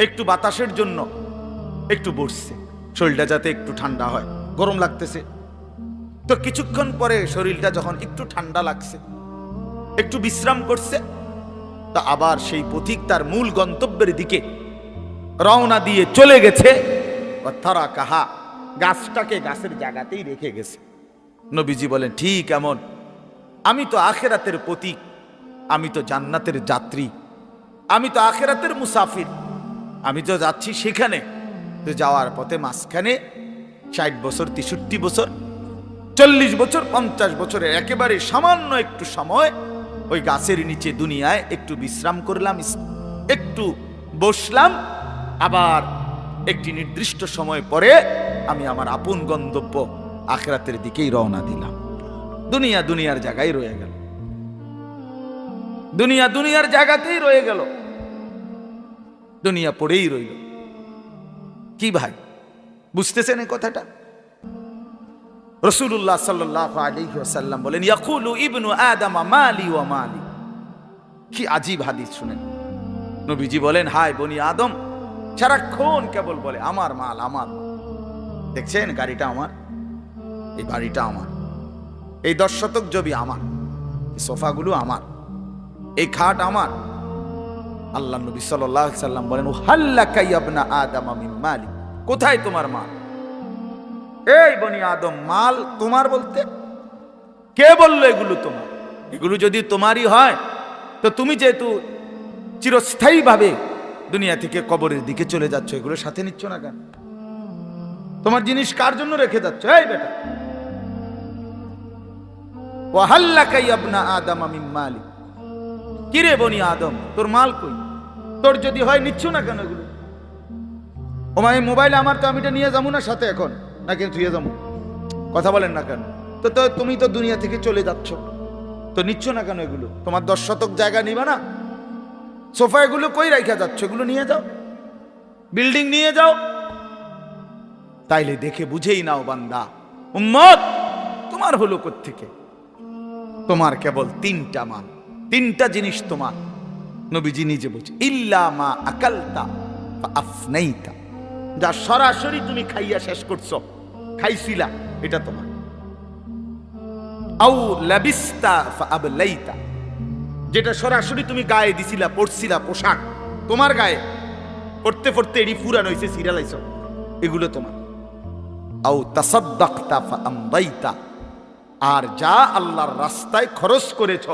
একটু বাতাসের জন্য একটু বসছে, শরীরটা যাতে একটু ঠান্ডা হয়, গরম লাগতেছে। তো কিছুক্ষণ পরে শরীরটা যখন একটু ঠান্ডা লাগছে, একটু বিশ্রাম করছে, তা আবার সেই পথিক তার মূল গন্তব্যের দিকে রওনা দিয়ে চলে গেছে, তারা কাহা, গাছটাকে গাছের জায়গাতেই রেখে গেছে। নবীজি বলেন, ঠিক এমন আমি তো আখেরাতের প্রতীক, আমি তো জান্নাতের যাত্রী, আমি তো আখেরাতের মুসাফির, আমি তো যাচ্ছি সেখানে। তো যাওয়ার পথে মাঝখানে 60 বছর, 63 বছর, 40 বছর, 50 বছরের একেবারে সামান্য একটু সময় ওই গাছের নিচে দুনিয়ায় একটু বিশ্রাম করলাম, একটু বসলাম, আবার একটি নির্দিষ্ট সময় পরে আমি আমার আপন গন্তব্য আখিরাতের দিকেই রওনা দিলাম। দুনিয়া দুনিয়ার জায়গায় রয়ে গেল, দুনিয়া দুনিয়ার জায়গাতেই রয়ে গেল, দুনিয়া পড়েই রইল। কি ভাই, বুঝতেছেন এই কথাটা? রাসূলুল্লাহ সাল্লাল্লাহু আলাইহি ওয়াসাল্লাম বলেন, ইয়াকুলু ইবনু আদম মালি ওয়া মালি। কি আজীব হাদিস শুনেন। নবীজি বলেন, হায় বনি আদম সারাক্ষণ কেবল বলে আমার মাল, আমার মাল। দেখছেন গাড়িটা আমার, এই বাড়িটা আমার, এই 10 শতক জমি আমার, এই সোফাগুলো আমার, এই খাট আমার। আল্লাহ নবী সাল্লাল্লাহু আলাইহি ওয়াসাল্লাম বলেন, হাল্লাকা ইবনা আদম মিন মালি, কোথায় তোমার মাল? এই বনি আদম মাল তোমার বলতে কে বললো এগুলো তোমার? এগুলো যদি তোমারই হয় তো তুমি যেহেতু চিরস্থায়ী ভাবে দুনিয়া থেকে কবরের দিকে চলে যাচ্ছ, এগুলো সাথে নিচ্ছ না কেন? তোমার জিনিস কার জন্য রেখে যাচ্ছ? এই বেটা, ওয়াহাল্লাকা ইবনা আদম মিন মালি, কি রে বনি আদম তোর মাল কই? তোর যদি হয় নিচ্ছ না কেন এগুলো? ও মাই মোবাইল আমার, তো আমি এটা নিয়ে যাবো না সাথে এখন, নাকি ধুয়ে যাবো? কথা বলেন না কেন? তো তুমি তো দুনিয়া থেকে চলে যাচ্ছ, তো নিচ্ছ না কেন এগুলো? তোমার 10 শতক জায়গা নিবা না? সোফা এগুলো কই রাইখা যাচ্ছ? এগুলো নিয়ে যাও, বিল্ডিং নিয়ে যাও। তাইলে দেখে বুঝেই নাও বান্দা, উম্মত তোমার হলো কোত্থেকে? তোমার কেবল 3টা মান, 3টা জিনিস তোমার। নবীজি নিজে বলছে, ইল্লা মা আকালতা ফা আফনাইতা, যা সরাসরি তুমি খাইয়া শেষ করছো, খাইছিলা, এটা তোমার। আউ লাবিস্তা ফা আবলাইতা, যেটা সরাসরি তুমি গায়ে দিছিলা, পরছিলা, পোশাক তোমার গায়ে, পড়তে পড়তে এডি ফুরান হইছে, সিরিয়ালাইছো, এগুলো তোমার। আউ তাসাদদাকতা ফা আমদাইতা, আর যা আল্লাহর রাস্তায় খরচ করেছ,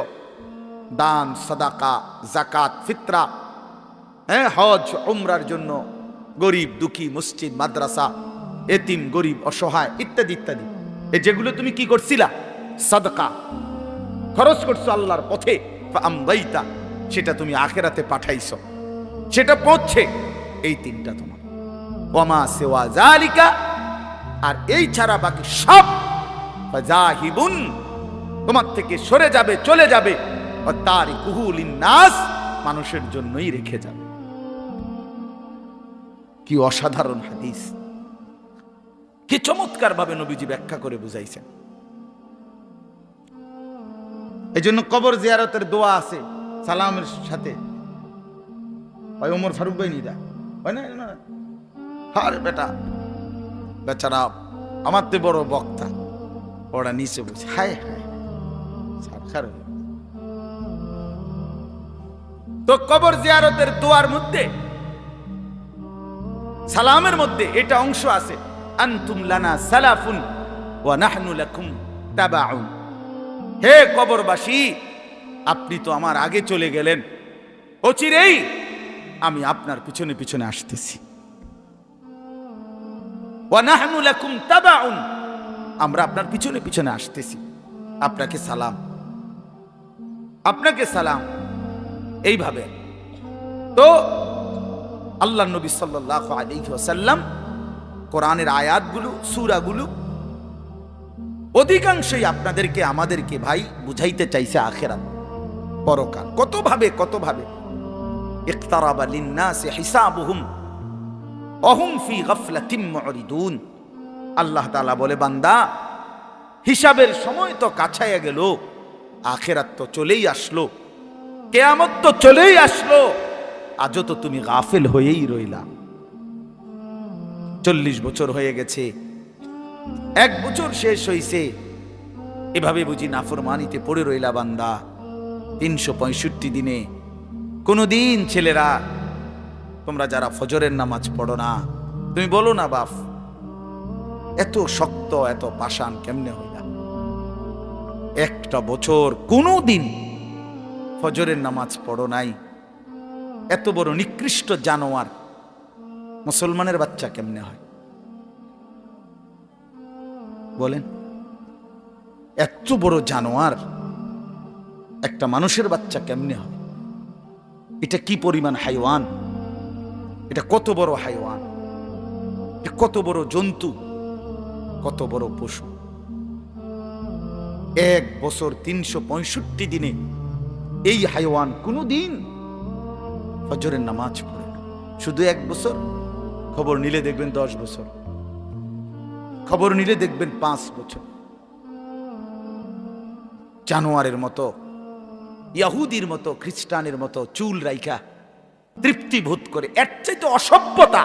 দান, সাদাকা, যাকাত, ফিতরা, হজ, উমরার জন্য, গরিব দুঃখী, মসজিদ, মাদ্রাসা, এতিম, গরিব, অসহায় ইত্যাদি ইত্যাদি, এই যেগুলো তুমি কি করছিলা? সাদকা, খরচ করছো আল্লাহর পথে, আমদাইতা, সেটা তুমি আখিরাতে পাঠাইছো, সেটা পৌঁছে। এই 3টা তোমার। ওয়ামা সিওয়া যালিকা, আর এই ছাড়া বাকি সব ফাজাহিবুন, তোমার থেকে সরে যাবে, চলে যাবে। ওয়া তারিকুহু লিন্নাস, মানুষের জন্যই রেখে যাবে। কি অসাধারণ হাদিস, কি চমৎকার ভাবে নবীজি ব্যাখ্যা করে বুঝাইছেন। এই জন্য কবর জিয়ারতের দোয়া আছে সালামের সাথে। ওই ওমর ফারুক ভাই নিদা হয় না? আরে বেটা, বেচারা আমার তে বড় বক্তা, ওরা নিচে বসে হায় হায়। তো কবর জিয়ারতের দোয়ার মধ্যে, সালামের মধ্যে এটা অংশ আছে, আনতুম লানা সালাফুন ওয়া নাহনু লাকুম তাবাউন। হে কবরবাসী, আপনি তো আমার আগে চলে গেলেন, অচিরেই আমি আপনার পিছনে পিছনে আসতেছি। ওয়া নাহনু লাকুম তাবাউন, আমরা আপনার পিছনে পিছনে আসতেছি। আপনাকে সালাম, আপনাকে সালাম। এইভাবে তো আল্লাহ নবী সাল্লাল্লাহু আলাইহি ওয়াসাল্লাম কোরআনের আয়াতগুলো, সূরাগুলো অধিকাংশই আপনাদেরকে, আমাদেরকে ভাই বুঝাইতে চাইছে আখিরাত, পরকাল। কত ভাবে ইকতারাবা লিন্নাসি হিসাবুহুম ওয়া হুম ফি গাফলাতিন মুরিদুন। আল্লাহ তাআলা বলে, বান্দা হিসাবের সময় তো কাছাইয়া গেল, আখিরাত তো চলেই আসলো, কিয়ামত তো চলেই আসলো, আজও তো তুমি গাফিল হয়েই রইলা। 40 বছর হয়ে গেছে, 1 বছর শেষ হইছে, এভাবে বুঝি নাফরমানিতে পড়ে রইলা বান্দা। 365 দিনে কোনদিন ছেলেরা তোমরা যারা ফজরের নামাজ পড়ো না, তুমি বলো না বাপ এত শক্ত এত পাষাণ কেমনে হইলা? একটা বছর কোনো দিন ফজরের নামাজ পড়ো নাই, এত বড় নিকৃষ্ট জানোয়ার মুসলমানের বাচ্চা কেমনে হয় বলেন? এত বড় জানোয়ার একটা মানুষের বাচ্চা কেমনে হয়? এটা কি পরিমাণ হাইওয়ান, এটা কত বড় হাইওয়ান, কত বড় জন্তু, কত বড় পশু। এক বছর 365 দিনে এই হাইওয়ান কোনদিন ফজরের নামাজ পড়ে না। শুধু এক বছর, খবর নিলে দেখবেন 10 বছর, খবর নিলে দেখবেন 5 বছর। জানোয়ারের মতো, ইহুদির মতো, খ্রিস্টানের মতো চুল রাইখা তৃপ্তি বোধ করে। এর চাইতে অসভ্যতা,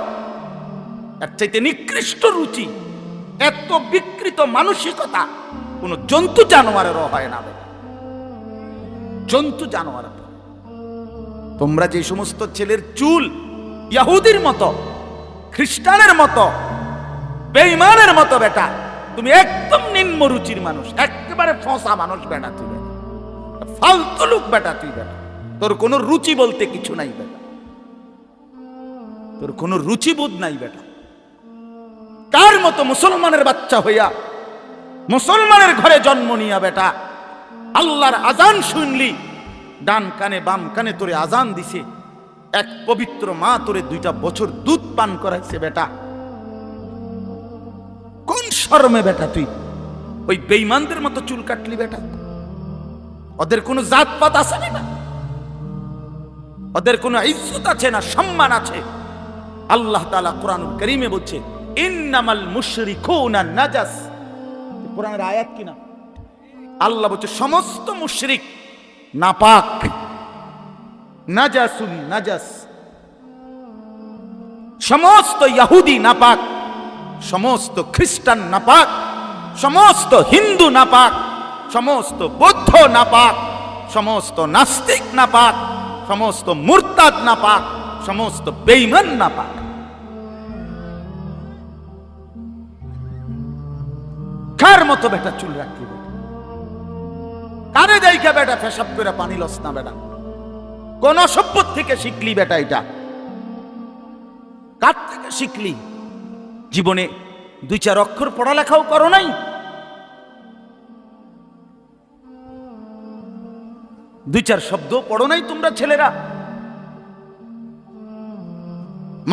এর চাইতে নিকৃষ্ট রুচি, এত বিকৃত মানসিকতা কোন জন্তু জানোয়ারেরও হয় না। জন্তু জানোয়ার। তোমরা যে সমস্ত ছেলের চুল ইহুদির মতো, খ্রিস্টানের মতো, বেঈমানের মতো বেটা, তুমি একদম নিম্ন রুচির মানুষ, একেবারে ফসা মানুষ বেটা, তুই ফালতু লোক বেটা, তুই বেটা, তোর কোনো রুচি বলতে কিছু নাই বেটা, তোর কোনো রুচিবোধ নাই বেটা। কার মতো মুসলমানের বাচ্চা হইয়া মুসলমানের ঘরে জন্ম নিয়া বেটা আল্লাহর আজান শুনলি, ডান কানে বাম কানে তোরে আজান দিছে, এক পবিত্র মা তোরে 2টা বছর দুধ পান করাইছে বেটা, কোন শরমে বেটা তুই ওই বেঈমানদের মতো চুল কাটলি বেটা? ওদের কোনো জাতপাত আছে না, ওদের কোনো ইজ্জত আছে না, সম্মান আছে? আল্লাহ তাআলা কোরআনুল কারীমে বলছে ইন্নামাল মুশরিকুনা নাজাস। কোরআনের আয়াত কিনা? আল্লাহ বলছে সমস্ত মুশরিক নাপাক, নাজাসুন নাজাস। সমস্ত ইহুদি নাপাক, সমস্ত খ্রিস্টান নাপাক, সমস্ত হিন্দু নাপাক, সমস্ত বৌদ্ধ নাপাক, সমস্ত নাস্তিক নাপাক, সমস্ত মুরতাদ নাপাক, সমস্ত বেঈমান নাপাক। কার মতো বেটা চুল রাখলি? কারে দেখা বেটা পেশাব করে পানি লস না বেটা? কোন সভ্যত থেকে শিখলি বেটা? এটা কার থেকে শিখলি? জীবনে 2-4 অক্ষর পড়ালেখাও করো নাই, 2-4 শব্দ পড়ো নাই তোমরা ছেলেরা।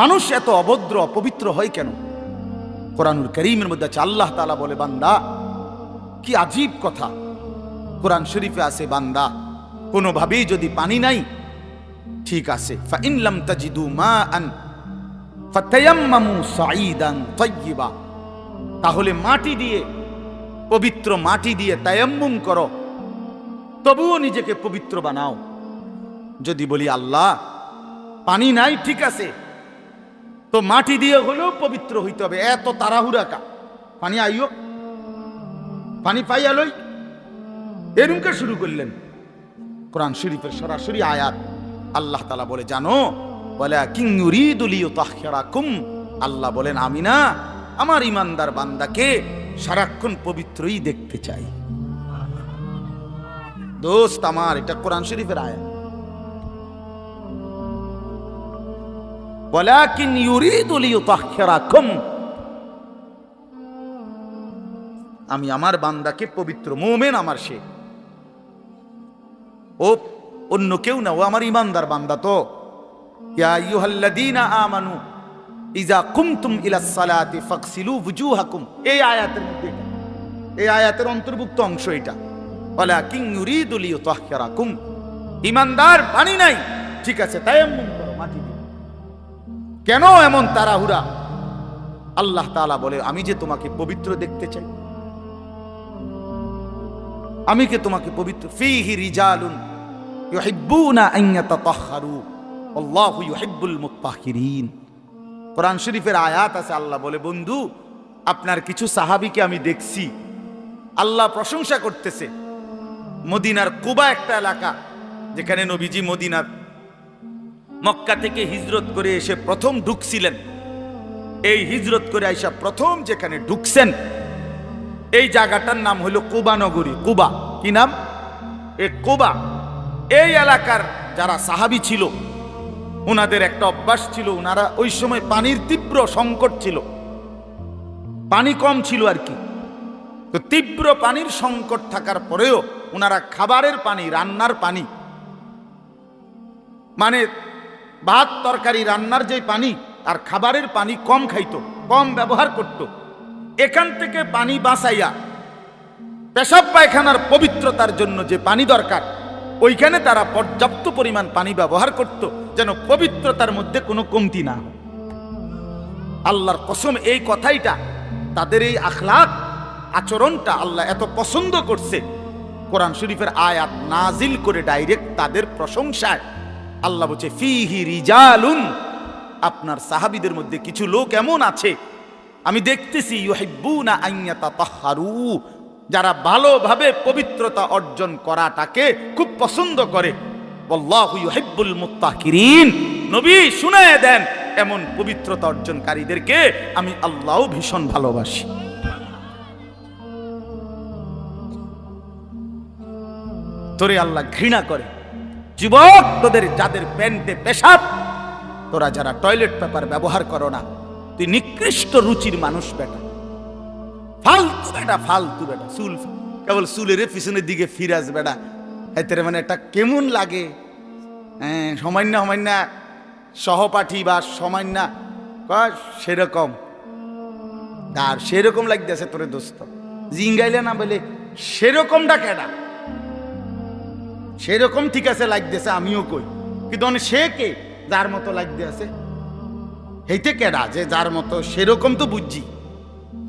মানুষ এত অভদ্র অপবিত্র হয় কেন? কোরআনুল কারীমের মধ্যে আছে, আল্লাহ তাআলা বলে বান্দা, কি আজীব কথা, কোরআন শরীফে আছে বান্দা কোনোভাবেই যদি পানি নাই, ঠিক আছে, ফাইন লাম তাজিদু মাআন ফাতায়াম্মামু সাঈদান তাইয়্যিবা, তাহলে মাটি দিয়ে, পবিত্র মাটি দিয়ে তায়াম্মুম করো, তবুও নিজেকে পবিত্র বানাও। যদি বলি আল্লাহ পানি নাই, ঠিক আছে, তো মাটি দিয়ে হলেও পবিত্র হইতে হবে, এত তাড়াহুড়া কা? পানি আইও, পানি পাইয়া লই, এরকম শুরু করলেন? কোরআন শরীফের সরাসরি আয়াত। আল্লাহ তাআলা বলে জানো, ওয়ালাকিন ইউরিদু লিইউতাহহিরাকুম, আল্লাহ বলেন আমি না আমার ইমানদার বান্দাকে সারাক্ষণ পবিত্রই দেখতে চাই। দোস্ত আমার, এটা কোরআন শরীফের আয়াত। ওয়ালাকিন ইউরিদু লিইউতাহহিরাকুম, আমি আমার বান্দাকে পবিত্র, মুমিন আমার সে, ও অন্য কেউ না, ও আমার ইমানদার বান্দা। তো ইয়া আইয়ুহাল্লাযীনা আমানু ইযা কুমতুম ইলাস সালাতি ফাগসিলু ওয়ুজুহাকুম, এই আয়াতের মধ্যে, এই আয়াতের অন্তর্ভুক্ত অংশ এটা। ওয়ালাকিন ইউরিদু লিইউতাহহিরাকুম, ইমানদার পানি নাই, ঠিক আছে, তায়াম্মুম করো মাটি দিয়ে। কেন এমন তাড়াহুড়া? আল্লাহ তাআলা বলে আমি যে তোমাকে পবিত্র দেখতে চাই, আমি কে তোমাকে পবিত্র। ফীহি রিজালুন ইউহিব্বুনা আন ইয়াতাতাহহারু আল্লাহু ইউহিব্বুল মুত্তাহহিরিন। কোরআন শরীফের আয়াত আছে, আল্লাহ বলে বন্ধু আপনার কিছু সাহাবীকে আমি দেখছি, আল্লাহ প্রশংসা করতেছে। মদিনার কুবা একটা এলাকা, যেখানে নবীজি মক্কা থেকে হিজরত করে এসে প্রথম ঢুকছিলেন। এই হিজরত করে আইসা প্রথম যেখানে ঢুকছেন এই জায়গাটার নাম হলো কুবা নগরী। কুবা কি নাম? এ কুবা। এই এলাকার যারা সাহাবী ছিল ওনাদের একটা অভ্যাস ছিল, ওনারা ওই সময় পানির তীব্র সংকট ছিল, পানি কম ছিল আর কি। তো তীব্র পানির সংকট থাকার পরেও ওনারা খাবারের পানি, রান্নার পানি, মানে ভাত তরকারি রান্নার যে পানি আর খাবারের পানি কম খাইতো, কম ব্যবহার করত। এখান থেকে পানি বাঁচাইয়া পেশাব পায়খানার পবিত্রতার জন্য যে পানি দরকার ওইখানে তারা পর্যাপ্ত পরিমাণ পানি ব্যবহার করত, যেন পবিত্রতার মধ্যে কোনো কমতি না হয়। আল্লাহর কসম, এই কথাইটা, তাদের এই আখলাক আচরণটা আল্লাহ এত পছন্দ করছে, কোরআন শরীফের আয়াত নাজিল করে ডাইরেক্ট তাদের প্রশংসায় আল্লাহ বলছে ফিহি রিজালুন, আপনার সাহাবীদের মধ্যে কিছু লোক এমন আছে আমি দেখতেছি ইউহিব্বুনা আন ইয়াতাতাহহারু, যারা ভালোভাবে পবিত্রতা অর্জন করাটাকে খুব পছন্দ করে। আল্লাহু ইউহিব্বুল মুত্তাহিরিন, নবী শুনায়ে দেন এমন পবিত্রতা অর্জনকারীদেরকে আমি আল্লাহও ভীষণ ভালোবাসি। তোরে আল্লাহ ঘৃণা করে। যুবক, তোদের যাদের প্যান্টে পেশাব, তোরা যারা টয়লেট পেপার ব্যবহার করো না, তুই নিকৃষ্ট রুচির মানুষ বেটা, ফালতু বেটা, ফালতু বেটা। চুল কেবল চুলের পিছনের দিকে ফিরাস বেটা, এতে মানে একটা কেমন লাগে। সামান্য সামান্য সহপাঠী বা সামান্য সেরকম আর সেরকম লাগতেছে তোরে দোস্ত, জিঙ্গাইলে না বলে সেরকমটা কেডা? সেরকম ঠিক আছে লাগতেছে, আমিও কই, কিন্তু সে কে যার মতো লাগতে আছে? হেইতে কেডা যে যার মতো? সেরকম তো বুঝছি,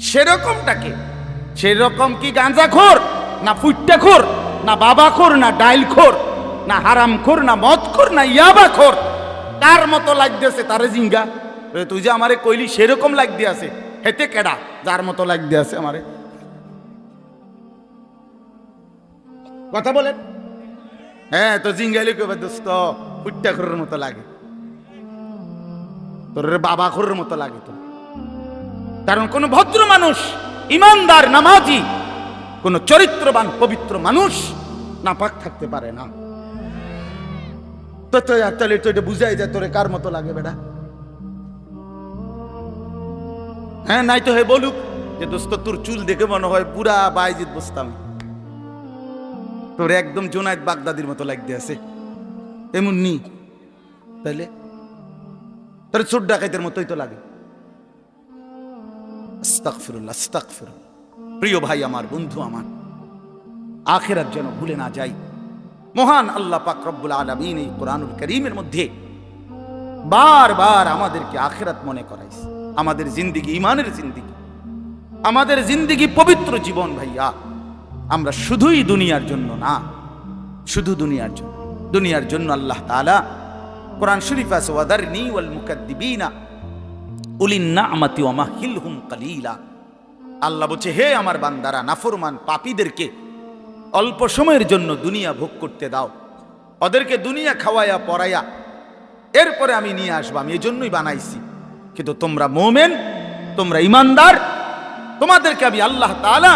সেরকমটাকে? সেরকম কি গাঁজাখোর না ফুট্টাখোর না বাবাখোর না ডাইলখোর না হারামখোর না মদখোর না ইয়াবাখোর? কার মতো লাগতেছে তারে জিঙ্গা। তুই যে আমারে কইলি সেরকম লাগতে আছে, হেতে কেডা যার মতো লাগতে আছে আমারে? কথা বলেন। হ্যাঁ, তো জিঙ্গাইলে কবে দোস্ত ফুট্টাখোরের মতো লাগে, তোর বাবাখোরের মতো লাগে তো। কারণ কোন ভদ্র মানুষ, ইমানদার, নামাজি, কোন চরিত্রবান পবিত্র মানুষ নাপাক থাকতে পারে না। তো তাহলে তো এটা বুঝাই যায় তোরে কার মতো লাগে বেটা। হ্যাঁ, নাই তো হে বলুক যে দোস্ত তোর চুল দেখে মনে হয় পুরা বাইজিদ বসতাম, তোর একদম জোনায়েদ বাগদাদির মতো লাগতে আছে, এমন নি? তাইলে তোর চোর ডাকাইতের মতোই তো লাগে। আস্তাগফিরুল্লাহ, আস্তাগফিরুল্লাহ। প্রিয় ভাই আমার, বন্ধু আমার, আখিরাত যেন ভুলে না যাই। মহান আল্লাহ পাক রব্বুল আলামিন এই কোরআনুল কারীমের মধ্যে বারবার আমাদেরকে আখিরাত মনে করাইছে। আমাদের জিন্দেগি ঈমানের জিন্দেগি, আমাদের জিন্দেগি পবিত্র জীবন ভাইয়া। আমরা শুধুই দুনিয়ার জন্য না, শুধু দুনিয়ার জন্য, দুনিয়ার জন্য আল্লাহ তাআলা কোরআন শরীফ আছে ওয়াদারনি ওয়াল মুকাদ্দিবিনা উলিন নি'মাতি ওয়া মাহিলহুম কালিলা। আল্লাহ বলছে, হে আমার বান্দারা, নাফরমান পাপীদেরকে অল্প সময়ের জন্য দুনিয়া ভোগ করতে দাও, ওদেরকে দুনিয়া খাওয়ায়া পরায়া এরপরে আমি নিয়ে আসবো, আমি এই জন্যই বানাইছি। কিন্তু তোমরা মুমিন, তোমরা ইমানদার, তোমাদেরকে আমি আল্লাহ তাআলা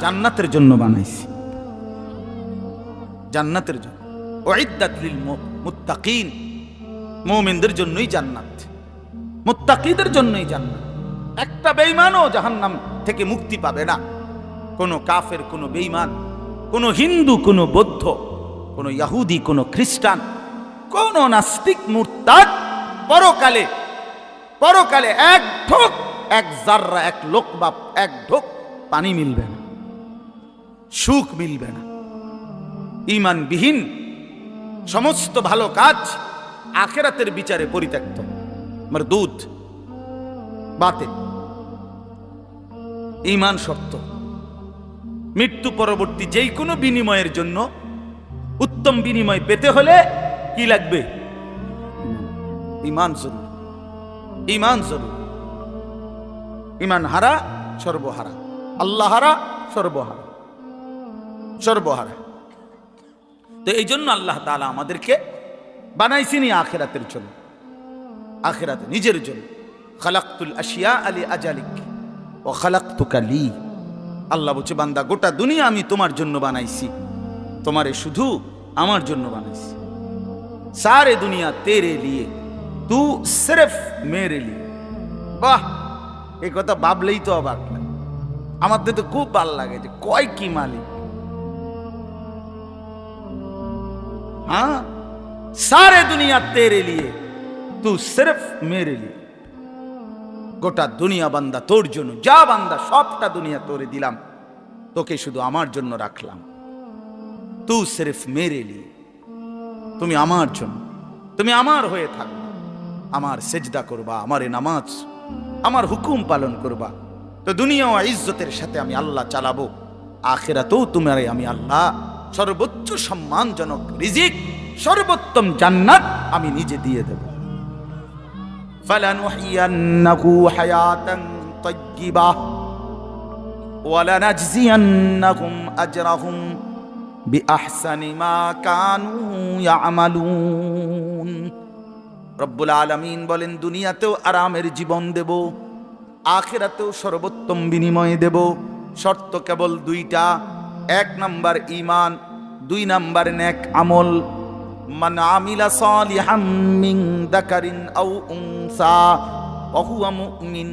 জান্নাতের জন্য বানাইছি, জান্নাতের জন্য। উইদ্দাত লিল মুত্তাকিন, মুমিনদের জন্যই জান্নাত, মুত্তাকিদের জন্যই জান্নাত। একটা বেঈমানও জাহান্নাম থেকে মুক্তি পাবে না। কোনো কাফের, কোনো বেঈমান, কোনো হিন্দু, কোনো বৌদ্ধ, কোনো ইহুদি, কোনো খ্রিস্টান, কোনো নাস্তিক মুরতাদ পরকালে, পরকালে এক ঢোক, এক জাররা, এক লোকমা, এক ঢোক পানি মিলবে না, সুখ মিলবে না। ঈমানবিহীন সমস্ত ভালো কাজ আখিরাতের বিচারে পরিত্যক্ত, মারদুদ, বাতিল। ঈমান সত্য। মৃত্যু পরবর্তী যেই কোনো বিনিময়ের জন্য উত্তম বিনিময় পেতে হলে কি লাগবে? ঈমান জরুরি, ঈমান জরুরি। ঈমান হারা সর্বহারা, আল্লাহ হারা সর্বহারা, সর্বহারা। তো এই জন্য আল্লাহ তাআলা আমাদেরকে বানাইছিনি আখিরাতের জন্য। আখিরাতে নিজের জন্য। খালাকতুল আশিয়া আলি আজালিক ও খালাকতুকা লি। আল্লাহ বলছে, বান্দা গোটা দুনিয়া আমি তোমার জন্য বানাইছি, তোমারে শুধু আমার জন্য বানাইছি। সারে দুনিয়া তেরে লিয়ে, তু সিরফ মেরে লিয়ে। বাহ, এই কথা ভাবলেই তো অবাক লাগে। আমাদের তো খুব ভালো লাগে যে কয় কি মালিক। हाँ, सारे दुनिया तेरे लिए, तू सिर्फ मेरे लिए। গোটা দুনিয়া বান্দা তোর জন্য, যা বান্দা সবটা দুনিয়া তোরে দিলাম, তোকে শুধু আমার জন্য রাখলাম। তু সিরফ মেরে লিয়ে, তুমি আমার জন্য, তুমি আমার হয়ে থাকবা, আমার সেজদা করবা, আমারে নামাজ, আমার হুকুম পালন করবা। তো দুনিয়া ও ইজ্জতের সাথে আমি আল্লাহ চালাবো, আখিরাতেও তোমারে আমি আল্লাহ সর্বোচ্চ সম্মানজনক রিজিক, সর্বোত্তম জান্নাত আমি নিজে দিয়ে দেব। ফালানুহিয়ান্নাহু হায়াতান তাইয়্যিবাহ ওয়া লানাজজিয়ান্নাহুম আজরাহুম বিআহসানি মা কানু ইয়ামালুন। রব্বুল আলামিন বলেন, দুনিয়াতেও আরামের জীবন দেব, আখিরাতেও সর্বোত্তম বিনিময় দেব। শর্ত কেবল দুইটা, এক নাম্বার ঈমান, দুই নাম্বার নেক আমল। মান আমিলা সালিহাম মিন যাকারিন আও উনসা ওয়া হুয়া মুমিন।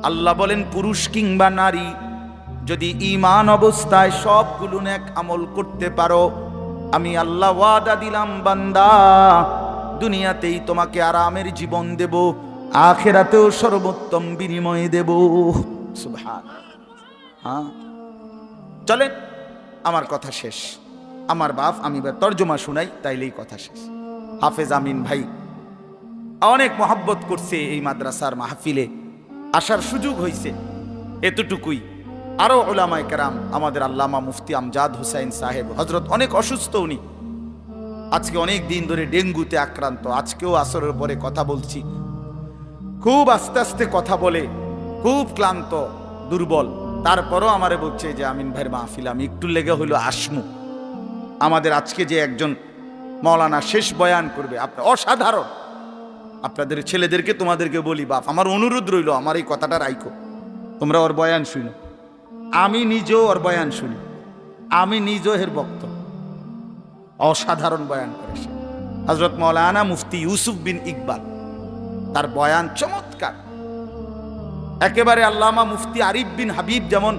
আল্লাহ বলেন, পুরুষ কিংবা নারী যদি ঈমান অবস্থায় সবগুলো নেক আমল করতে পারো, আমি আল্লাহ ওয়াদা দিলাম বান্দা, দুনিয়াতেই তোমাকে আরামের জীবন দেব, আখিরাতেও সর্বোত্তম বিনিময় দেব। সুবহানাল্লাহ। হ্যাঁ, চলেন, আমার কথা শেষ। আমার বাপ, আমি তর্জমা শুনাই, তাইলেই কথা শেষ। হাফেজ আমিন ভাই অনেক মহব্বত করছে, এই মাদ্রাসার মাহফিলে আসার সুযোগ হয়েছে, এতটুকুই। আরো উলামায়ে কেরাম, আমাদের আল্লামা মুফতি আমজাদ হুসাইন সাহেব হযরত অনেক অসুস্থ, উনি আজকে অনেক দিন ধরে ডেঙ্গুতে আক্রান্ত। আজকেও আসরের পরে কথা বলছি, খুব আস্তে আস্তে কথা বলে, খুব ক্লান্ত, দুর্বল। তারপরও আমারে বলছে যে আমিন ভাইয়ের মাহফিল আমি একটু লেগে হইলো আসমু। আমাদের আজকে যে একজন মাওলানা শেষ বয়ান করবে, আপনার অসাধারণ। আপনাদের ছেলেদেরকে তোমাদেরকে বলি, বাপ আমার অনুরোধ রইল, আমার এই কথাটা রাইখো, তোমরা ওর বয়ান শুনো। আমি নিজেও ওর বয়ান শুনি, আমি নিজেও এর বক্ত। অসাধারণ বয়ান করে সে, হযরত মাওলানা মুফতি ইউসুফ বিন ইকবাল, তার বয়ান চমৎকার একেবারে। আল্লামা মুফতি আরিফ বিন হাবিব যেমন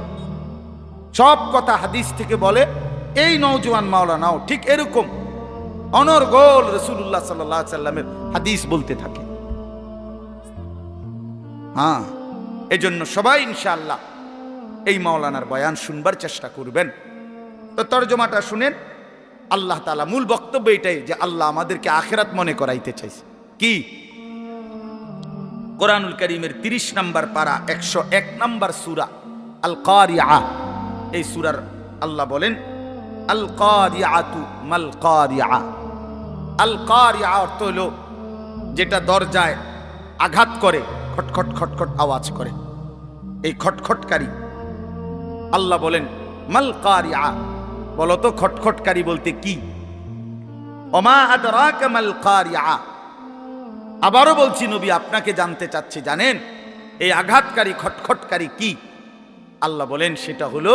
সব কথা হাদিস থেকে বলে, এই নওজোয়ান মাওলানাও ঠিক এরকম অনর্গল রাসূলুল্লাহ সাল্লাল্লাহু আলাইহি সাল্লামের হাদিস বলতে থাকে। হ্যাঁ, এজন্য সবাই ইনশাআল্লাহ এই মাওলানার বয়ান শুনবার চেষ্টা করবেন। তো তরজমাটা শুনেন। আল্লাহ তাআলা মূল বক্তব্য এটাই যে আল্লাহ আমাদেরকে আখিরাত মনে করাইতে চাইছে। কি? কোরআনুল কারীমের 30 নম্বর পারা 101 নম্বর সূরা আল কারিআ, এই সূরার আল্লাহ বলেন, আল কারিআতু মাল কারিআ। আল কারিআ অর্থ হলো যেটা দরজায় আঘাত করে, খটখট খটখট আওয়াজ করে, এই খটখটকারী। আল্লাহ বলেন মাল কারিআ, বলো তো খটখটকারী বলতে কি? ওমা আদরাকা মাল কারিআ। আবারও বলছি, নবী আপনাকে জানতে চাচ্ছি, জানেন এই আঘাতকারী খটখটকারী কি? আল্লাহ বলেন সেটা হলো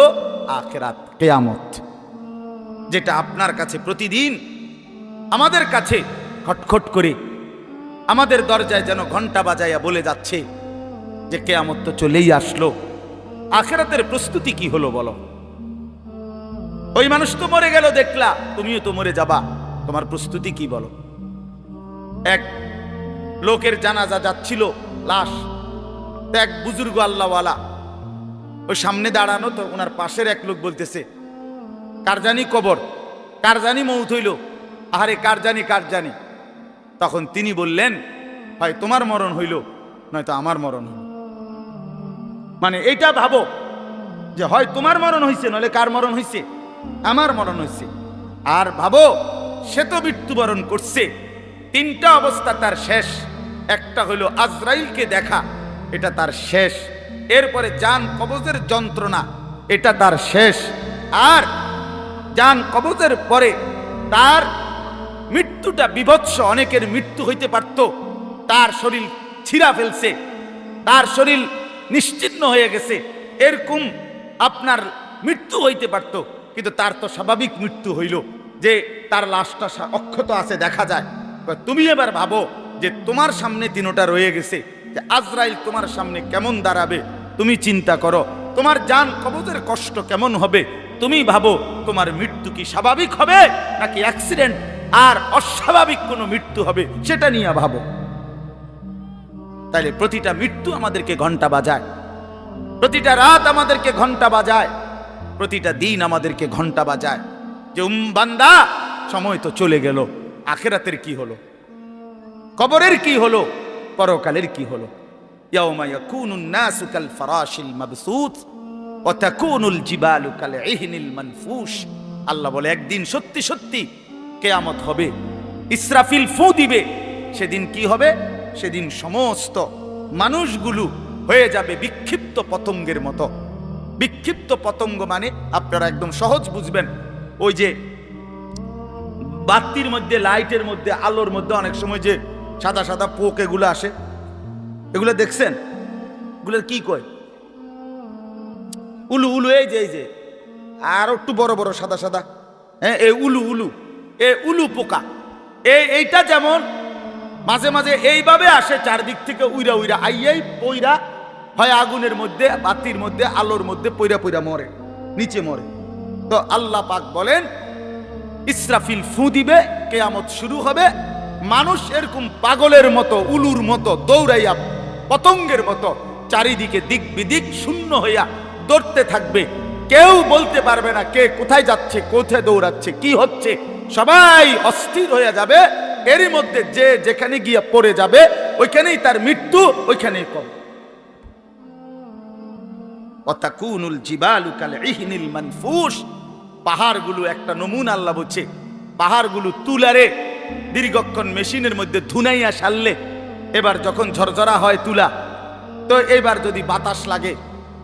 আখিরাত, কিয়ামত, যেটা আপনার কাছে প্রতিদিন আমাদের কাছে খটখট করে আমাদের দরজায় যেন ঘন্টা বাজাইয়া বলে যাচ্ছে যে কিয়ামত তো চলেই আসলো। আখিরাতের প্রস্তুতি কি হলো বলো? ওই মানুষ তো মরে গেল দেখলা, তুমিও তো মরে যাবা, তোমার প্রস্তুতি কি বলো? এক লোকের জানাজা যাচ্ছিল, লাশ, এক বুজুর্গ আল্লাহওয়ালা ওই সামনে দাঁড়ানো, তো ওনার পাশের এক লোক বলতেছে, কার জানি কবর, কার জানি মৌত হইল, আরে কার জানি কার জানি। তখন তিনি বললেন, হয় তোমার মরণ হইল নয়তো আমার মরণ হইল। মানে এইটা ভাবো যে হয় তোমার মরণ হইছে, নইলে কার মরণ হইছে? আমার মরণ হইছে। আর ভাবো সে তো মৃত্যুবরণ করছে, তিনটা অবস্থা তার শেষ। একটা হইল আজরাইলকে দেখা, এটা তার শেষ। এরপরে জান কবজের যন্ত্রণা, এটা তার শেষ। আর জান কবজের পরে তার মৃত্যুটা বিভৎস, অনেকের মৃত্যু হইতে পারত, তার শরীর ছিঁড়া ফেলছে, তার শরীর নিশ্চিহ্ন হয়ে গেছে, এরকম আপনার মৃত্যু হইতে পারত, কিন্তু তার তো স্বাভাবিক মৃত্যু হইল যে তার লাশটা অক্ষত আছে দেখা যায়। তুমি এবার ভাবো যে তোমার সামনে দিনটা রয়ে গেছে, যে আজরাইল তোমার সামনে কেমন দাঁড়াবে, তুমি চিন্তা করো তোমার জান কবজের কষ্ট কেমন হবে। তুমি ভাবো তোমার মৃত্যু কি স্বাভাবিক হবে নাকি অ্যাক্সিডেন্ট আর অস্বাভাবিক কোনো মৃত্যু হবে, সেটা নিয়ে ভাবো। তাইলে প্রতিটা মৃত্যু আমাদেরকে ঘন্টা বাজায়, প্রতিটা রাত আমাদেরকে ঘন্টা বাজায়, প্রতিটা দিন আমাদেরকে ঘন্টা বাজায় যে বান্দা সময় তো চলে গেল, আখিরাতের কি হলো, কবরের কি হলো, পরকালের কি হলো। ইয়াউমা ইয়াকুনুন নাসু কাল ফারাশিল মাবসুত ওয়া তাকুনুল জিবালু কাল ইহনিল মানফুশ। আল্লাহ বলে একদিন সত্যি সত্যি কিয়ামত হবে, ইসরাফিল ফু দিবে। সেদিন কি হবে? সেদিন সমস্ত মানুষগুলো হয়ে যাবে বিক্ষিপ্ত পতঙ্গের মতো। বিক্ষিপ্ত পতঙ্গ মানে আপনারা একদম সহজ বুঝবেন, ওই যে বাতির মধ্যে, লাইটের মধ্যে, আলোর মধ্যে অনেক সময় যে সাদা সাদা পোক এগুলো আসে, এগুলো দেখছেন? এগুলোর কি কয়? উলু উলু। এই যে আর একটু বড় বড় সাদা সাদা, হ্যাঁ, এই উলু উলু, এই উলু পোকা। এইটা যেমন মাঝে মাঝে এইভাবে আসে চারদিক থেকে উইরা উইরা আইয়াই পইরা হয় আগুনের মধ্যে, বাতির মধ্যে, আলোর মধ্যে পইরা পইরা মরে, নিচে মরে। তো আল্লাহ পাক বলেন ইসরাফিল ফু দিবে, কিয়ামত শুরু হবে। মানুষ এরকম পাগলের মতো, উলুর মতো দৌড়াইয়া পতঙ্গের মতো চারিদিকে দিক বিদিক শূন্য হইয়া দৌড়তে থাকবে। কেউ বলতে পারবে না কে কোথায় যাচ্ছে, কোথায় দৌড়াচ্ছে, কি হচ্ছে। সবাই অস্থির হয়ে যাবে। এরই মধ্যে যে যেখানে গিয়ে পড়ে যাবে ওইখানেই তার মৃত্যু, ওইখানেই কম। ওয়াতাকুনুল জিবালু কাল ইহনিল মানফুশ। পাহাড়গুলো একটা নমুনা আল্লাহ বলছে, পাহাড়গুলো তুলারে দীর্ঘক্ষণ মেশিনের মধ্যে ধুনাইয়া সারলে, এবার যখন ঝরঝরা হয় তুলা, তো এবার যদি বাতাস লাগে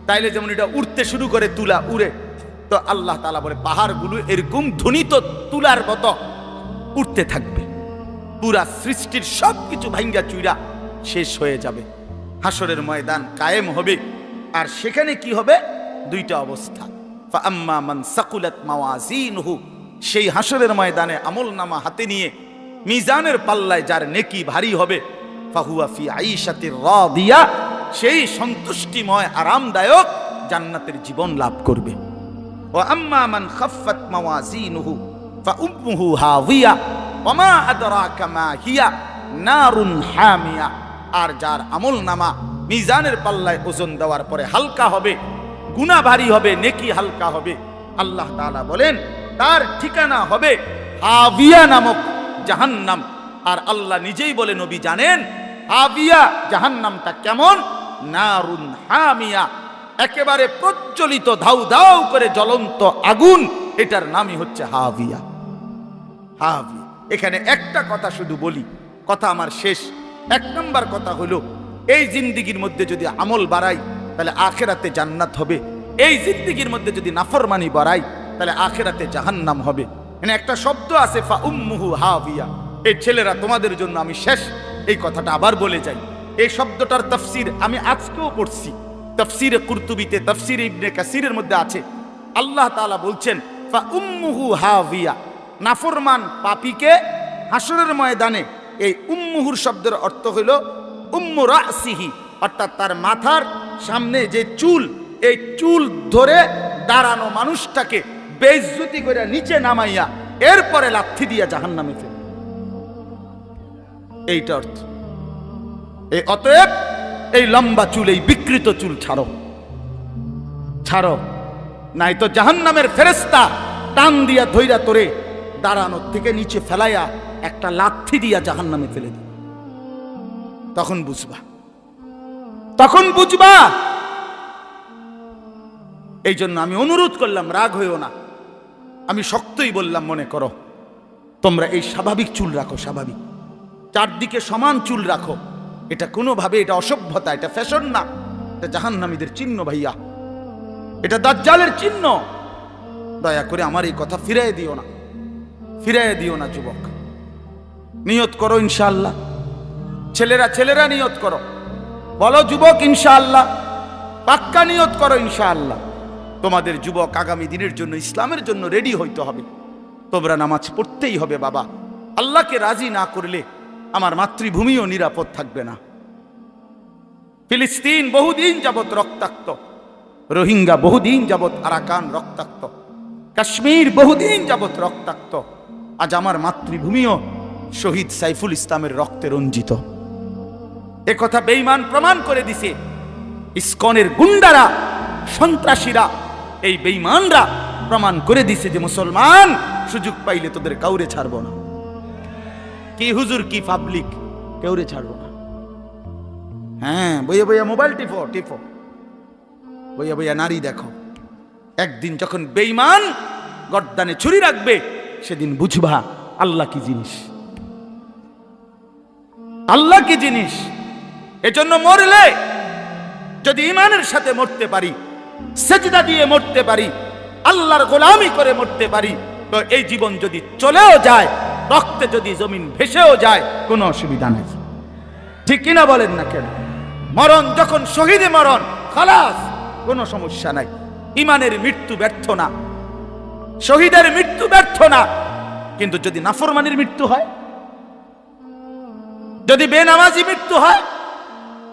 তাইলে যেমন এটা উড়তে শুরু করে, তুলা উড়ে। তো আল্লাহ তাআলা বলে পাহাড়গুলো এরকম ধ্বনিত তুলার মতো উঠতে থাকবে। পুরা সৃষ্টির সবকিছু ভাঙ্গা চুইরা শেষ হয়ে যাবে। হাসরের ময়দান কায়েম হবে। আর সেখানে কি হবে? দুইটা অবস্থা। ফাআম্মা মান সাকুলাত মাওয়াজিনহু, সেই হাসরের ময়দানে আমল নামা হাতে নিয়ে মিজানের পাল্লায় যার নেকি ভারী হবে, ফাহুয়া ফি আইশাতির রাদিয়া, সেই সন্তুষ্টিময় আরামদায়ক জান্নাতের জীবন লাভ করবে। ওয়া আম্মা মান খাফফাত মাওয়াজিনহু ফাউম্মুহু হাওিয়া ওয়া মা আদরাকা মা হিয়া নারুন হামিয়া। আর যার আমল নামা মিজানের পাল্লায় ওজন দেওয়ার পরে হালকা হবে, গুনাহ ভারী হবে, নেকি হালকা হবে, আল্লাহ তাআলা বলেন তার ঠিকানা হবে হাবিয়া নামক জাহান্নাম। আর আল্লাহ নিজেই বলে, নবী জানেন হাবিয়া জাহান্নামটা কেমন? নারুন হামিয়া, একেবারে প্রজ্বলিত ধাউ ধাউ করে জ্বলন্ত আগুন, এটার নামই হচ্ছে হাবিয়া। হাবিয়া। এখানে একটা কথা শুধু বলি, কথা আমার শেষ। এক নম্বর কথা হলো, এই জিন্দিগির মধ্যে যদি আমল বাড়াই তাহলে আখেরাতে জান্নাত হবে। এই জিন্দিগির মধ্যে যদি নাফরমানি বাড়াই তাহলে আখেরাতে জাহান্নাম হবে। মানে একটা শব্দ আছে ফা উম্মুহু হাবিয়া। এই ছেলেরা, তোমাদের জন্য আমি শেষ এই কথাটা আবার বলে যাই। এই শব্দটার তাফসীর আমি আজকেও পড়ছি, তাফসীরে কুরতুবিতে, তাফসীরে ইবনে কাসিরের মধ্যে আছে। আল্লাহ তাআলা বলছেন ফা উম্মুহু হাবিয়া, নাফরমান পাপীকে হাসরের ময়দানে, এই উম্মুহুর শব্দের অর্থ হইল উম্মু রাসিহি, অর্থাৎ তার মাথার সামনে যে চুল, এই চুল ধরে দাঁড়ানো মানুষটাকে বেইজ্জতি করে নিচে নামাইয়া এরপরে লাথি দিয়া জাহান্নামে ফেলে। এইটা অর্থ। এই অতএব এই লম্বা চুল, এই বিকৃত চুল ছাড়ো, ছাড়ো, নাই তো জাহান্নামের ফেরেশতা টান দিয়া ধইরা তোরে দাঁড়ানোর থেকে নিচে ফেলাইয়া একটা লাথি দিয়া জাহান্নামে ফেলে দিবে। তখন বুঝবা, তখন বুঝবা। এই জন্য আমি অনুরোধ করলাম, রাগ হইও না, আমি শক্তই বললাম, মনে করো তোমরা এই স্বাভাবিক চুল রাখো, স্বাভাবিক চারদিকে সমান চুল রাখো। এটা কোনোভাবে, এটা অসভ্যতা, এটা ফ্যাশন না, এটা জাহান্নামীদের চিহ্ন ভাইয়া, এটা দাজ্জালের চিহ্ন। দয়া করে আমার এই কথা ফিরাই দিও না, ফিরাই দিও না যুবক। নিয়ত করো ইনশাআল্লাহ, ছেলেরা নিয়ত করো, বলো যুবক ইনশাআল্লাহ, পাক্কা নিয়ত করো ইনশাআল্লাহ তোমাদের যুবক আগামী দিনের জন্য, ইসলামের জন্য রেডি হইতে হবে। তোমরা নামাজ পড়তেই হবে বাবা। আল্লাহকে রাজি না করলে আমার মাতৃভূমিও নিরাপদ থাকবে না। ফিলিস্তিন বহুদিন যাবৎ রক্তাক্ত, রোহিঙ্গা বহুদিন যাবৎ আরাকান রক্তাক্ত, কাশ্মীর বহুদিন যাবৎ রক্তাক্ত। আজ আমার মাতৃভূমিও শহীদ সাইফুল ইসলামের রক্তে রঞ্জিত। এ কথা বেঈমান প্রমাণ করে দিছে। ইসকনের গুন্ডারা, সন্ত্রাসীরা, এই বেঈমানরা প্রমাণ করে দিছে যে মুসলমান সুযোগ পাইলে তোদের কাউরে ছাড়ব না। কি হুজুর, কি পাবলিক, কাউরে ছাড়ব না। হ্যাঁ, বইয়া বইয়া মোবাইল টিপো, বইয়া বইয়া নারী দেখো। একদিন যখন বেঈমান গর্দানে ছুরি রাখবে, সেদিন বুঝবা আল্লাহ কি জিনিস, আল্লাহ কি জিনিস। এজন্য মরলে যদি ঈমানের সাথে মরতে পারি, সেজদা দিয়ে মরতে পারি, আল্লাহর গোলামি করে মরতে পারি, তো এই জীবন যদি চলেও যায়, রক্তে যদি জমিন ভেসেও যায়, কোনো অসুবিধা নেই। ঠিক কিনা বলেন না কেন? মরণ যখন শহীদে মরণ, খালাস, কোনো সমস্যা নাই। ঈমানের মৃত্যু ব্যর্থ না, শহীদের মৃত্যু ব্যর্থ না। কিন্তু যদি নাফরমানির মৃত্যু হয়, যদি বেনামাজি মৃত্যু হয়,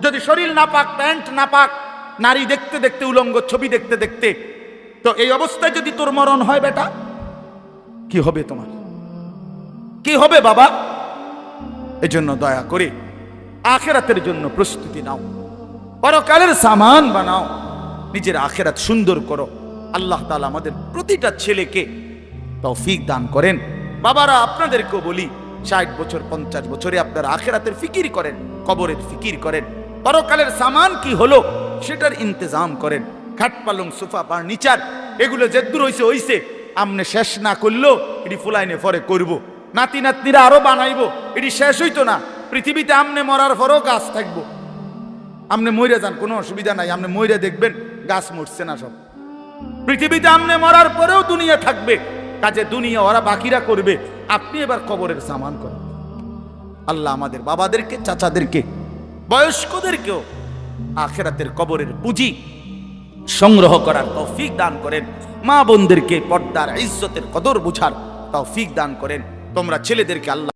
যদি শরীর নাপাক, প্যান্ট নাপাক, নারী দেখতে দেখতে, উলঙ্গ ছবি দেখতে দেখতে, তো এই অবস্থায় যদি তোর মরণ হয় বেটা, কি হবে তোমার? কি হবে বাবা? এজন্য দয়া করে আখিরাতের জন্য প্রস্তুতি নাও, পরকালের সামান বানাও, নিজের আখিরাত সুন্দর করো। আল্লাহ তাআলা আমাদের প্রতিটা ছেলেকে তৌফিক দান করেন। বাবারা, আপনাদেরকেও বলি, 60 বছর 50 বছরে আপনারা আখিরাতের ফিকির করেন, কবরের ফিকির করেন, পরকালের সামান কি হলো সেটার ইন্তজাম করেন। খাট পালং, সোফা, ফার্নিচার, এগুলো যেদূর হইছে আমনে শেষ না করলো এটি ফুলাইনে পরে করব, নাতি নাতনিরা আরো বানাইবো, এটি শেষ হইতো না। পৃথিবীতে আমনে মরার পরও গাছ থাকবো। আমনে মইরা যান, কোনো অসুবিধা নাই, আমনে মইরা দেখবেন গাছ মরছে না সব। পৃথিবীতে আমনে মরার পরেও দুনিয়া থাকবে, কাজে দুনিয়া ওরা বাকিরা করবে, আপনি এবার কবরের সামান করেন। আল্লাহ আমাদের বাবাদেরকে, চাচাদেরকে, বয়স্কদেরকেও আখিরাতের কবরের পুঁজি সংগ্রহ করার তৌফিক দান করেন। মা বোনদেরকে পর্দার ইজ্জতের কদর বুঝার তৌফিক দান করেন। তোমরা ছেলেদেরকে আল্লাহ